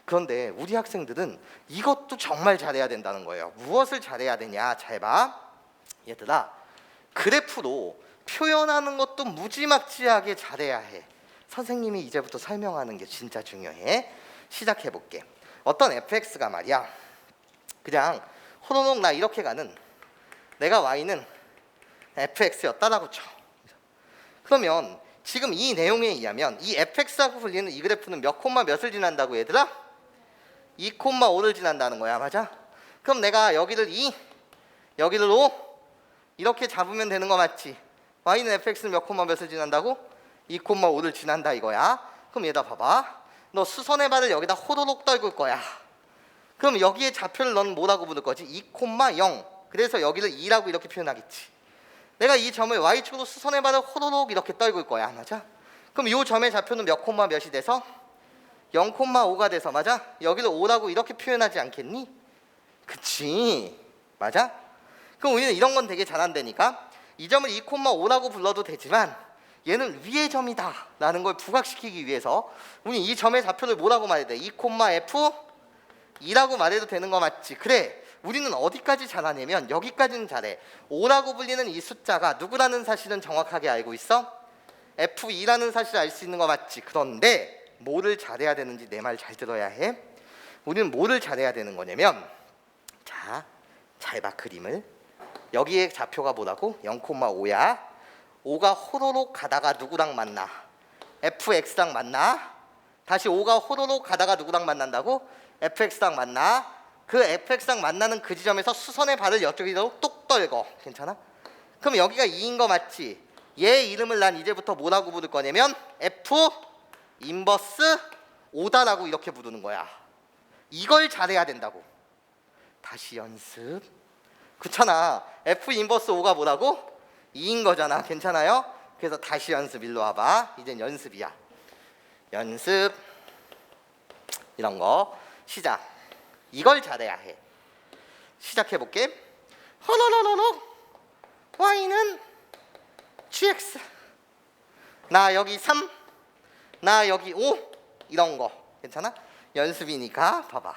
S1: 그런데 우리 학생들은 이것도 정말 잘해야 된다는 거예요. 무엇을 잘해야 되냐? 잘 봐. 얘들아, 그래프로 표현하는 것도 무지막지하게 잘해야 해. 선생님이 이제부터 설명하는 게 진짜 중요해. 시작해 볼게. 어떤 fx가 말이야, 그냥 호로록 나 이렇게 가는, 내가 y는 fx였다라고 쳐. 그러면 지금 이 내용에 의하면 이 fx라고 불리는 이 그래프는 몇 콤마 몇을 지난다고 얘들아? 2,5를 지난다는 거야. 맞아? 그럼 내가 여기를 2, 여기를 5 이렇게 잡으면 되는 거 맞지? y는 fx는 몇 콤마 몇을 지난다고? 2,5를 지난다 이거야. 그럼 얘들아 봐봐. 너 수선의 발을 여기다 호도록 떨굴 거야. 그럼 여기에 좌표를 넌 뭐라고 부를 거지? 2,0. 그래서 여기를 2라고 이렇게 표현하겠지. 내가 이 점을 y축으로 수선의 발을 호도록 이렇게 떨굴 거야. 맞아? 그럼 이 점의 좌표는 몇 콤마 몇이 돼서? 0,5가 돼서, 맞아? 여기를 5라고 이렇게 표현하지 않겠니? 그치? 맞아? 그럼 우리는 이런 건 되게 잘한다니까. 이 점을 2,5라고 불러도 되지만 얘는 위의 점이다 라는 걸 부각시키기 위해서 우리 이 점의 좌표를 뭐라고 말해야 돼? 2,f 2라고 말해도 되는 거 맞지? 그래, 우리는 어디까지 잘하냐면 여기까지는 잘해. 5라고 불리는 이 숫자가 누구라는 사실은 정확하게 알고 있어? F2라는 사실을 알 수 있는 거 맞지? 그런데 뭐를 잘해야 되는지 내 말 잘 들어야 해. 우리는 뭐를 잘해야 되는 거냐면, 자, 잘 봐 그림을. 여기에 좌표가 뭐라고? 0,5야. 5가 호로록 가다가 누구랑 만나? fx랑 만나. 다시 5가 호로록 가다가 누구랑 만난다고? fx랑 만나. 그 fx랑 만나는 그 지점에서 수선의 발을 이쪽으로 똑 떨고. 괜찮아? 그럼 여기가 2인 거 맞지? 얘 이름을 난 이제부터 뭐라고 부를 거냐면 f 인버스 5다라고 이렇게 부르는 거야. 이걸 잘해야 된다고. 다시 연습. 그렇잖아. f 인버스 5가 뭐라고? 2인 거잖아. 괜찮아요? 그래서 다시 연습. 일로 와봐. 이젠 연습이야. 연습. 이런 거 시작. 이걸 잘해야 해. 시작해 볼게. 허러러러러 y는 gx. 나 여기 3, 나 여기 5. 이런 거 괜찮아? 연습이니까 봐봐.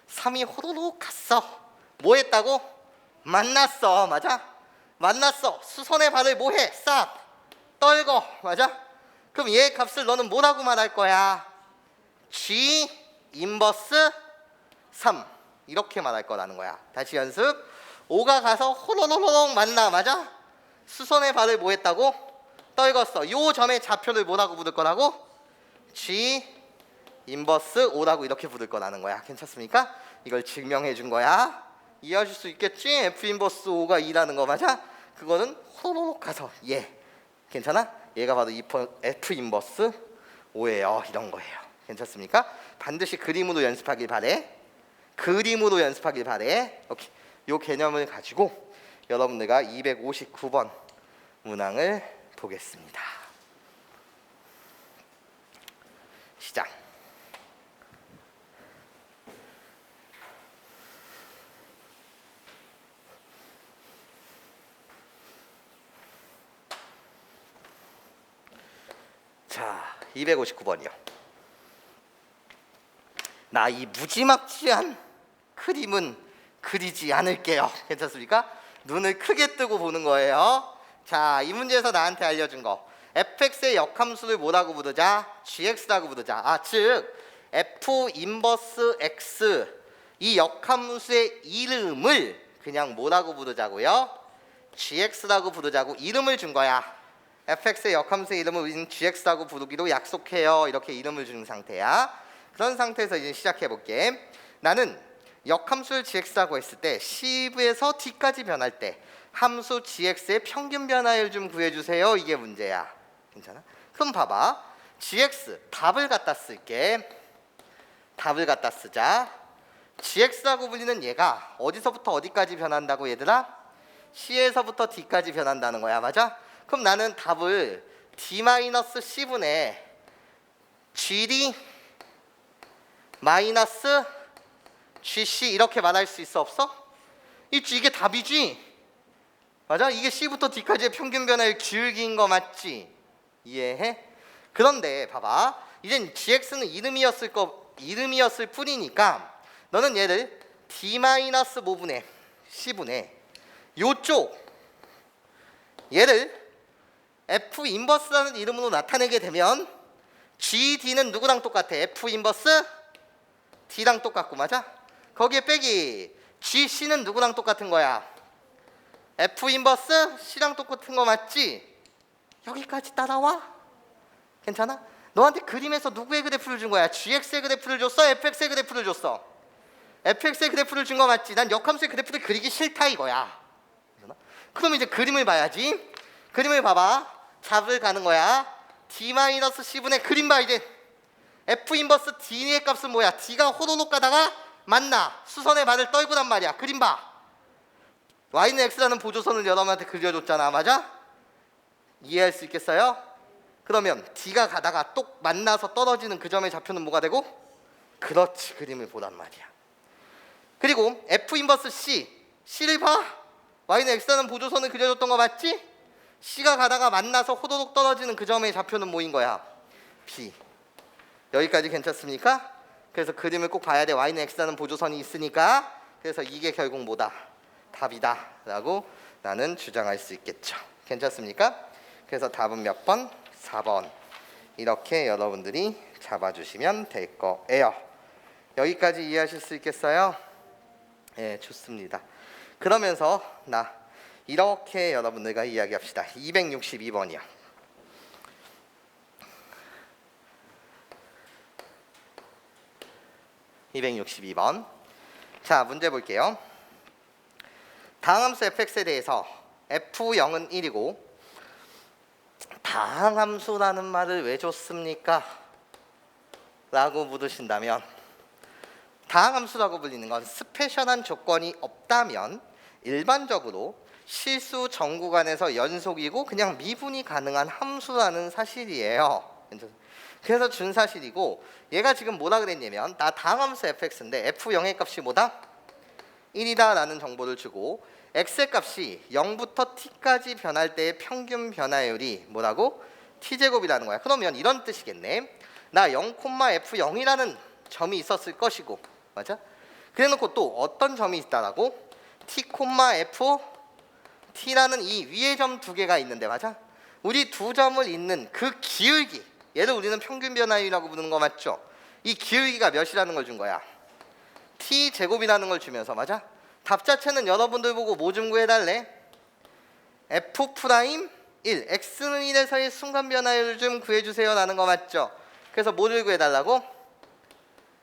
S1: 3이 호로록 갔어. 뭐 했다고? 만났어. 맞아? 만났어. 수선의 발을 뭐 해? 싹 떨고. 맞아? 그럼 얘의 값을 너는 뭐라고 말할 거야? g 인버스 3 이렇게 말할 거라는 거야. 다시 연습. 5가 가서 호로로록 만나. 맞아? 수선의 발을 뭐 했다고? 떨궜어. 요 점의 좌표를 뭐라고 부를 거라고? g 인버스 5라고 이렇게 부를 거라는 거야. 괜찮습니까? 이걸 증명해 준 거야. 이해하실 수 있겠지? f 인버스 5가 2라는 거 맞아? 그거는 호로록 가서 얘. 괜찮아? 얘가 바로 f 인버스 5예요. 이런 거예요. 괜찮습니까? 반드시 그림으로 연습하길 바래. 그림으로 연습하길 바래. 오케이. 요 개념을 가지고 여러분들과 259번 문항을 보겠습니다. 시작. 자, 259번이요. 나 이 무지막지한 그림은 그리지 않을게요. 괜찮습니까? 눈을 크게 뜨고 보는 거예요. 자, 이 문제에서 나한테 알려준 거. fx의 역함수를 뭐라고 부르자? gx라고 부르자. 즉 f 인버스 x 이 역함수의 이름을 그냥 뭐라고 부르자고요? gx라고 부르자고 이름을 준 거야. fx의 역함수의 이름을 우리는 gx라고 부르기로 약속해요. 이렇게 이름을 주는 상태야. 그런 상태에서 이제 시작해 볼게. 나는 역함수를 gx라고 했을 때 C에서 D까지 변할 때 함수 gx의 평균 변화율 좀 구해주세요. 이게 문제야. 괜찮아? 그럼 봐봐. gx 답을 갖다 쓸게. 답을 갖다 쓰자. gx라고 불리는 얘가 어디서부터 어디까지 변한다고 얘들아? C에서부터 D까지 변한다는 거야. 맞아? 그럼 나는 답을 D-C분의 GD 마이너스 GC 이렇게 말할 수 있어 없어? 이게 답이지? 맞아? 이게 C부터 D까지의 평균 변화의 기울기인 거 맞지? 이해해? 그런데 봐봐. 이젠 GX는 이름이었을 뿐이니까 너는 얘를 D-5분의 C분의 요쪽 얘를 F 인버스라는 이름으로 나타내게 되면 GD는 누구랑 똑같아? F 인버스 D랑 똑같고 맞아? 거기에 빼기 GC는 누구랑 똑같은 거야? F 인버스 C랑 똑같은 거 맞지? 여기까지 따라와? 괜찮아? 너한테 그림에서 누구의 그래프를 준 거야? GX의 그래프를 줬어? FX의 그래프를 줬어? FX의 그래프를 준 거 맞지? 난 역함수의 그래프를 그리기 싫다 이거야. 그럼 이제 그림을 봐야지. 그림을 봐봐. 잡을 가는 거야. D-C분의 그림 봐 이제. F 인버스 D의 값은 뭐야? D가 호로록 가다가 만나. 수선의 발을 떨구란 말이야. 그림 봐. Y는 X라는 보조선을 여러분한테 그려줬잖아. 맞아? 이해할 수 있겠어요? 그러면 D가 가다가 똑 만나서 떨어지는 그 점의 좌표는 뭐가 되고? 그렇지. 그림을 보란 말이야. 그리고 F 인버스 C를 봐. Y는 X라는 보조선을 그려줬던 거 맞지? C가 가다가 만나서 호도록 떨어지는 그 점의 좌표는 뭐인 거야? B. 여기까지 괜찮습니까? 그래서 그림을 꼭 봐야 돼. Y는 X라는 보조선이 있으니까. 그래서 이게 결국 뭐다? 답이다 라고 나는 주장할 수 있겠죠. 괜찮습니까? 그래서 답은 몇 번? 4번. 이렇게 여러분들이 잡아주시면 될 거예요. 여기까지 이해하실 수 있겠어요? 네, 좋습니다. 그러면서 나 이렇게 여러분들과 이야기합시다. 262번이요. 262번. 자, 문제 볼게요. 다항함수 fx에 대해서 f0은 1이고 다항함수라는 말을 왜 줬습니까? 라고 물으신다면 다항함수라고 불리는 건 스페셜한 조건이 없다면 일반적으로 실수 정구간에서 연속이고 그냥 미분이 가능한 함수라는 사실이에요. 그래서 준 사실이고 얘가 지금 뭐라 그랬냐면 나 다항함수 fx인데 f0의 값이 뭐다? 1이다 라는 정보를 주고 x의 값이 0부터 t까지 변할 때의 평균 변화율이 뭐라고? t제곱이라는 거야. 그러면 이런 뜻이겠네. 나 0,f0이라는 점이 있었을 것이고 맞아? 그래놓고 또 어떤 점이 있다라고? t,f t라는 이 위의 점 두 개가 있는데 맞아? 우리 두 점을 잇는 그 기울기 얘를 우리는 평균 변화율이라고 부르는 거 맞죠? 이 기울기가 몇이라는 걸 준 거야? t제곱이라는 걸 주면서 맞아? 답 자체는 여러분들 보고 뭐 좀 구해달래? f'1 x는 1에서의 순간 변화율을 좀 구해주세요 라는 거 맞죠? 그래서 뭐를 구해달라고?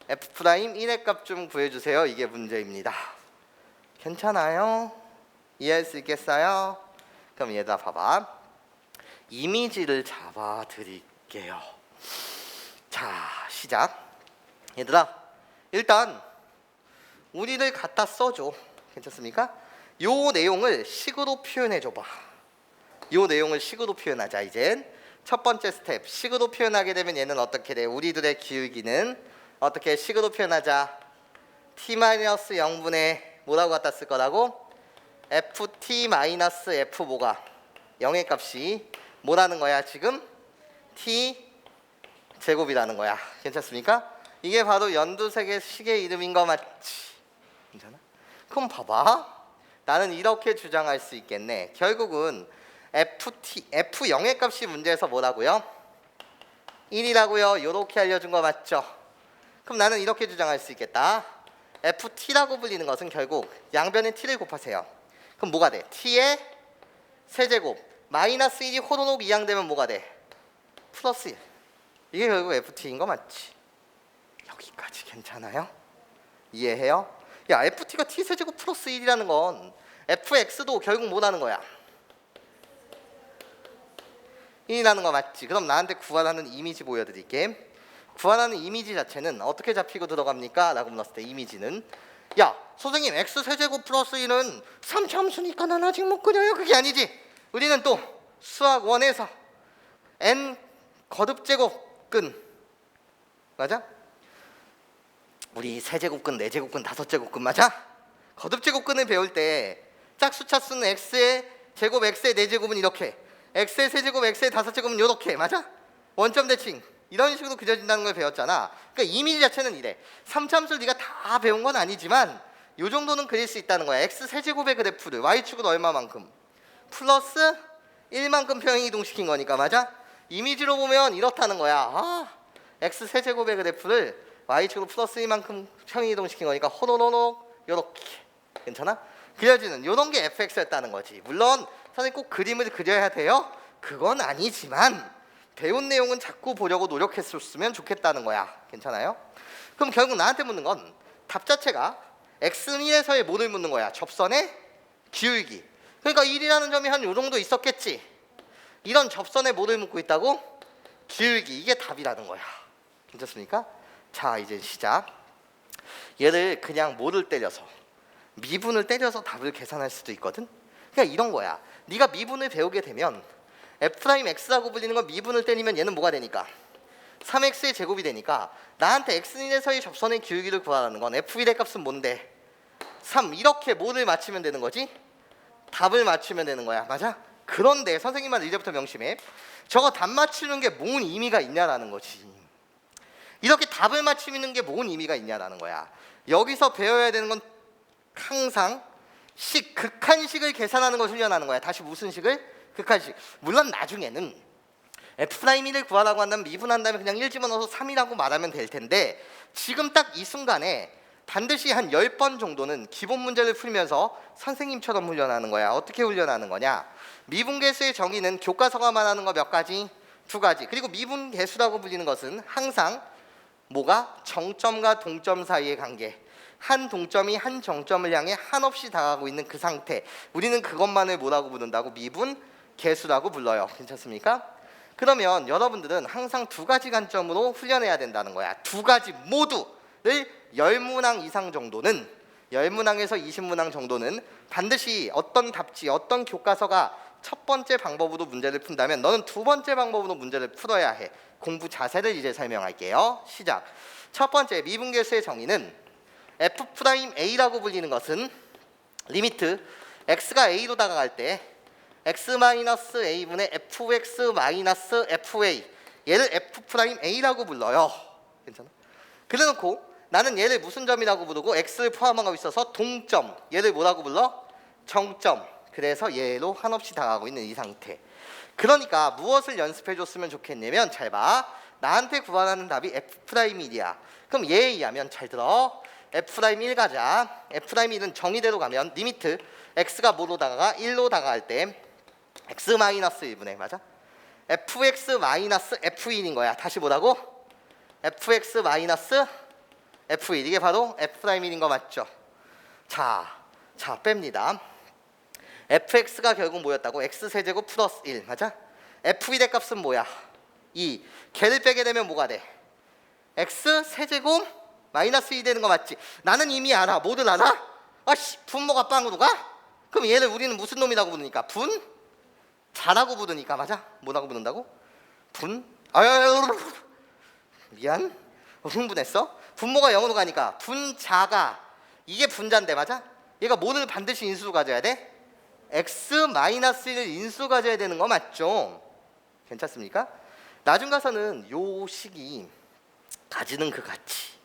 S1: f'1의 값 좀 구해주세요. 이게 문제입니다. 괜찮아요? 이해할 수 있겠어요? 그럼 얘들아 봐봐. 이미지를 잡아드릴게요. 자, 시작. 얘들아 일단 우리를 갖다 써줘. 괜찮습니까? 요 내용을 식으로 표현해줘봐. 요 내용을 식으로 표현하자. 이젠 첫 번째 스텝 식으로 표현하게 되면 얘는 어떻게 돼? 우리들의 기울기는 어떻게 식으로 표현하자. t-0분의 뭐라고 갖다 쓸 거라고? ft-f 뭐가? 0의 값이 뭐라는 거야 지금? t 제곱이라는 거야. 괜찮습니까? 이게 바로 연두색의 식의 이름인 거 맞지? 괜찮아? 그럼 봐봐. 나는 이렇게 주장할 수 있겠네. 결국은 f0의 값이 문제에서 뭐라고요? 1이라고요. 요렇게 알려준 거 맞죠? 그럼 나는 이렇게 주장할 수 있겠다. ft라고 불리는 것은 결국 양변에 t를 곱하세요. 그럼 뭐가 돼? t의 세제곱 마이너스 1이 호로록 이항되면 뭐가 돼? 플러스 1. 이게 결국 ft인 거 맞지? 여기까지 괜찮아요? 이해해요? 야, ft가 t세제곱 플러스 1이라는 건 fx도 결국 뭐라는 거야? 1이라는 거 맞지? 그럼 나한테 구하라는 이미지 보여드릴게. 구하라는 이미지 자체는 어떻게 잡히고 들어갑니까? 라고 물었을 때 이미지는 야, 선생님 x세제곱 플러스 1은 3차함수니까 난 아직 못 그려요. 그게 아니지. 우리는 또 수학 1에서 n 거듭제곱근 맞아? 우리 세제곱근, 네제곱근, 다섯제곱근 맞아? 거듭제곱근을 배울 때 짝수차수는 x의 제곱, x의 네제곱은 이렇게, x의 세제곱, x의 다섯제곱은 이렇게 맞아? 원점 대칭 이런 식으로 그려진다는 걸 배웠잖아. 그러니까 이미지 자체는 이래. 3차함수를 네가 다 배운 건 아니지만 요 정도는 그릴 수 있다는 거야. x 세제곱의 그래프를 y축은 얼마만큼? 플러스 1만큼 평행이동시킨 거니까 맞아? 이미지로 보면 이렇다는 거야. x 세제곱의 그래프를 y축으로 플러스 1만큼 평행이동시킨 거니까 호로로록 요렇게 괜찮아? 그려지는 요런 게 fx였다는 거지. 물론 선생님 꼭 그림을 그려야 돼요? 그건 아니지만 배운 내용은 자꾸 보려고 노력했었으면 좋겠다는 거야. 괜찮아요? 그럼 결국 나한테 묻는 건 답 자체가 x1에서의 뭐를 묻는 거야? 접선의 기울기. 그러니까 1이라는 점이 한 요 정도 있었겠지. 이런 접선의 뭐를 묻고 있다고? 기울기. 이게 답이라는 거야. 괜찮습니까? 자, 이제 시작. 얘를 그냥 뭐를 때려서 미분을 때려서 답을 계산할 수도 있거든. 그러니까 이런 거야. 네가 미분을 배우게 되면 f'x라고 불리는 건 미분을 때리면 얘는 뭐가 되니까 3x의 제곱이 되니까 나한테 x인에서의 접선의 기울기를 구하라는 건 f1의 값은 뭔데? 3. 이렇게 뭐를 맞추면 되는 거지? 답을 맞추면 되는 거야. 맞아? 그런데 선생님만 이제부터 명심해. 저거 답 맞추는 게 뭔 의미가 있냐라는 거지. 이렇게 답을 맞추는 게 뭔 의미가 있냐라는 거야. 여기서 배워야 되는 건 항상 극한식을 계산하는 걸 훈련하는 거야. 다시 무슨 식을? 극한식. 물론 나중에는 F'를 구하라고 한다면 미분한 다음에 그냥 1 집어넣어서 3이라고 말하면 될 텐데 지금 딱 이 순간에 반드시 한 10번 정도는 기본 문제를 풀면서 선생님처럼 훈련하는 거야. 어떻게 훈련하는 거냐? 미분계수의 정의는 교과서가 말하는 거 몇 가지? 2가지. 그리고 미분계수라고 불리는 것은 항상 뭐가? 정점과 동점 사이의 관계. 한 동점이 한 정점을 향해 한없이 다가가고 있는 그 상태. 우리는 그것만을 뭐라고 부른다고? 미분계수라고 불러요. 괜찮습니까? 그러면 여러분들은 항상 2가지 관점으로 훈련해야 된다는 거야. 2가지 모두를 10문항 이상 정도는 10문항에서 20문항 정도는 반드시 어떤 답지, 어떤 교과서가 첫 번째 방법으로 문제를 푼다면 너는 두 번째 방법으로 문제를 풀어야 해. 공부 자세를 이제 설명할게요. 시작. 첫 번째 미분계수의 정의는 F'A라고 불리는 것은 리미트 x가 a로 다가갈 때 x-a분의 fx-fa 얘를 F'A라고 불러요. 괜찮아? 그래놓고 나는 얘를 무슨 점이라고 부르고 x를 포함하고 있어서 동점, 얘를 뭐라고 불러? 정점. 그래서 얘로 한없이 다가가고 있는 이 상태. 그러니까 무엇을 연습해줬으면 좋겠냐면 잘 봐. 나한테 구하라는 답이 F'이야. 그럼 얘에 의하면 잘 들어. F'1 가자. F'1은 정의대로 가면 리미트 x가 뭐로 다가가? 1로 다가갈 때 x-1분의 맞아? fx-f1인 거야. 다시 뭐라고? fx-f1 이게 바로 F'인 거 맞죠? 자 뺍니다. fx가 결국 뭐였다고? x세제곱 플러스 1 맞아? f1의 값은 뭐야? 2. 걔를 빼게 되면 뭐가 돼? x세제곱 마이너스 2 되는 거 맞지? 나는 이미 알아. 뭐를 알아? 아씨 분모가 빵으로 가? 그럼 얘를 우리는 무슨 놈이라고 부르니까? 자라고 부르니까 맞아? 뭐라고 부른다고? 미안 흥분했어? 분모가 0으로 가니까 분자가 이게 분자인데 맞아? 얘가 뭐를 반드시 인수로 가져야 돼? x-1을 인수 가져야 되는 거 맞죠? 괜찮습니까? 나중 가서는 요 식이 가지는 그 가치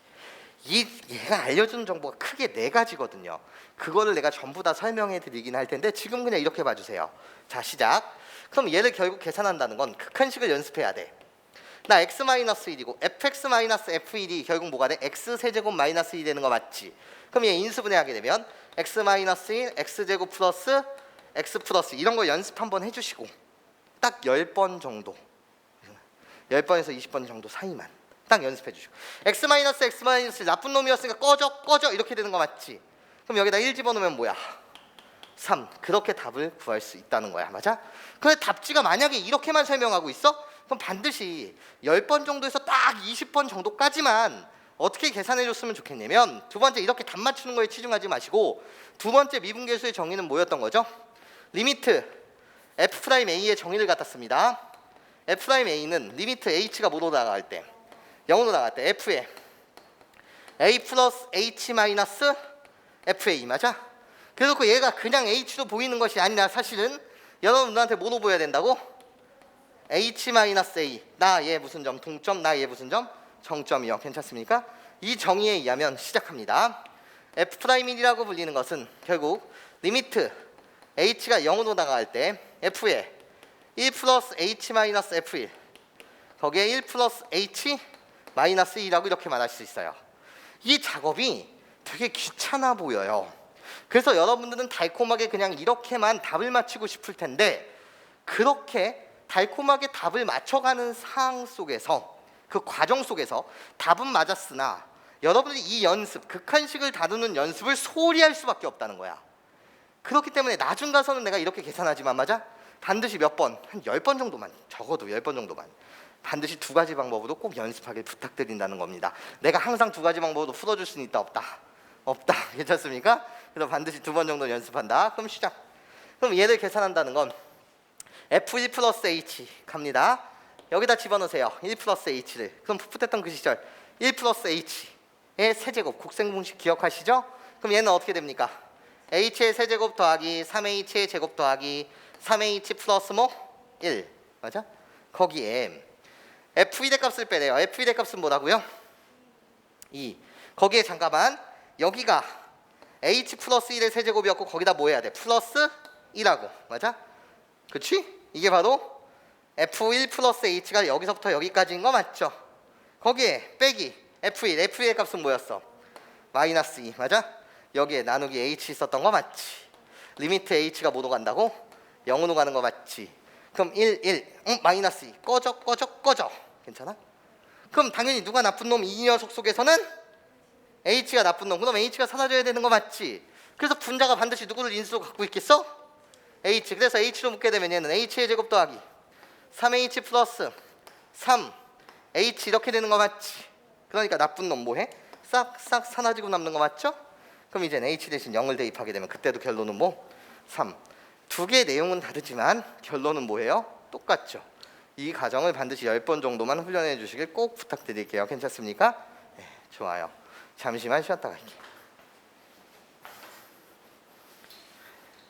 S1: 얘가 알려주는 정보가 크게 4가지거든요. 그거를 내가 전부 다 설명해 드리긴 할 텐데 지금 그냥 이렇게 봐주세요. 자 시작. 그럼 얘를 결국 계산한다는 건 극한식을 연습해야 돼. 나 x-1이고 fx-f1이 결국 뭐가 돼? x세제곱 마이너스 2 되는 거 맞지? 그럼 얘 인수분해하게 되면 x-1 x제곱 플러스 x 플러스 이런 거 연습 한번 해주시고 딱 10번 정도 10번에서 20번 정도 사이만 딱 연습해 주시고 x-x 나쁜 놈이었으니까 꺼져 이렇게 되는 거 맞지? 그럼 여기다 1 집어넣으면 뭐야? 3. 그렇게 답을 구할 수 있다는 거야. 맞아? 근데 답지가 만약에 이렇게만 설명하고 있어? 그럼 반드시 10번 정도에서 딱 20번 정도까지만 어떻게 계산해 줬으면 좋겠냐면, 두 번째 이렇게 답 맞추는 거에 치중하지 마시고 두 번째 미분계수의 정의는 뭐였던 거죠? 리미트 f'a의 정의를 갖다 씁니다. f'a는 리미트 h가 뭐로 나갈 때? 0으로 나갈 때 f에 a 플러스 h 마이너스 fa. 맞아? 그래서 얘가 그냥 h로 보이는 것이 아니라 사실은 여러분들한테 뭐로 보여야 된다고? h 마이너스 a. 나 얘 무슨 점? 동점. 나 얘 무슨 점? 정점이요. 괜찮습니까? 이 정의에 의하면 시작합니다. f'이라고 불리는 것은 결국 리미트 h가 0으로 나갈 때 f에 1 플러스 h 마이너스 f1 거기에 1 플러스 h 마이너스 2라고 이렇게 말할 수 있어요. 이 작업이 되게 귀찮아 보여요. 그래서 여러분들은 달콤하게 그냥 이렇게만 답을 맞추고 싶을 텐데, 그렇게 달콤하게 답을 맞춰가는 상황 속에서, 그 과정 속에서 답은 맞았으나 여러분들이 이 연습, 극한식을 다루는 연습을 소홀히 할 수밖에 없다는 거야. 그렇기 때문에 나중 가서는 내가 이렇게 계산하지만 맞아? 반드시 몇 번, 한 10번 정도만, 적어도 10번 정도만 반드시 두 가지 방법으로 꼭 연습하길 부탁드린다는 겁니다. 내가 항상 두 가지 방법으로 풀어줄 수는 있다 없다? 없다. 괜찮습니까? 그래서 반드시 2번 정도 연습한다. 그럼 시작. 그럼 얘를 계산한다는 건 f1 플러스 h 갑니다. 여기다 집어넣으세요. 1 플러스 h를. 그럼 풋풋했던 그 시절 1 플러스 h의 세제곱, 곱셈공식 기억하시죠? 그럼 얘는 어떻게 됩니까? h의 세제곱 더하기 3h의 제곱 더하기 3h 플러스 뭐? 1. 맞아? 거기에 f1의 값을 빼래요. f1의 값은 뭐라고요? 2. 거기에 잠깐만, 여기가 h 플러스 1의 세제곱이었고 거기다 뭐 해야 돼? 플러스 2라고. 맞아? 그치? 이게 바로 f1 플러스 h가 여기서부터 여기까지인 거 맞죠? 거기에 빼기 f1의 값은 뭐였어? 마이너스 2. 맞아? 여기에 나누기 h 있었던 거 맞지? 리미트 h가 뭐로 간다고? 0으로 가는 거 맞지? 그럼 1 마이너스 2 꺼져. 괜찮아? 그럼 당연히 누가 나쁜 놈? 이 녀석 속에서는 h가 나쁜 놈. 그럼 h가 사라져야 되는 거 맞지? 그래서 분자가 반드시 누구를 인수로 갖고 있겠어? h. 그래서 h로 묶게 되면 얘는 h의 제곱 더하기 3h 플러스 3h 이렇게 되는 거 맞지? 그러니까 나쁜 놈 뭐해? 싹 사라지고 남는 거 맞죠? 그럼 이제 h 대신 0을 대입하게 되면 그때도 결론은 뭐? 3. 두 개의 내용은 다르지만 결론은 뭐예요? 똑같죠. 이 과정을 반드시 10번 정도만 훈련해 주시길 꼭 부탁드릴게요. 괜찮습니까? 네, 좋아요. 잠시만 쉬었다 갈게요.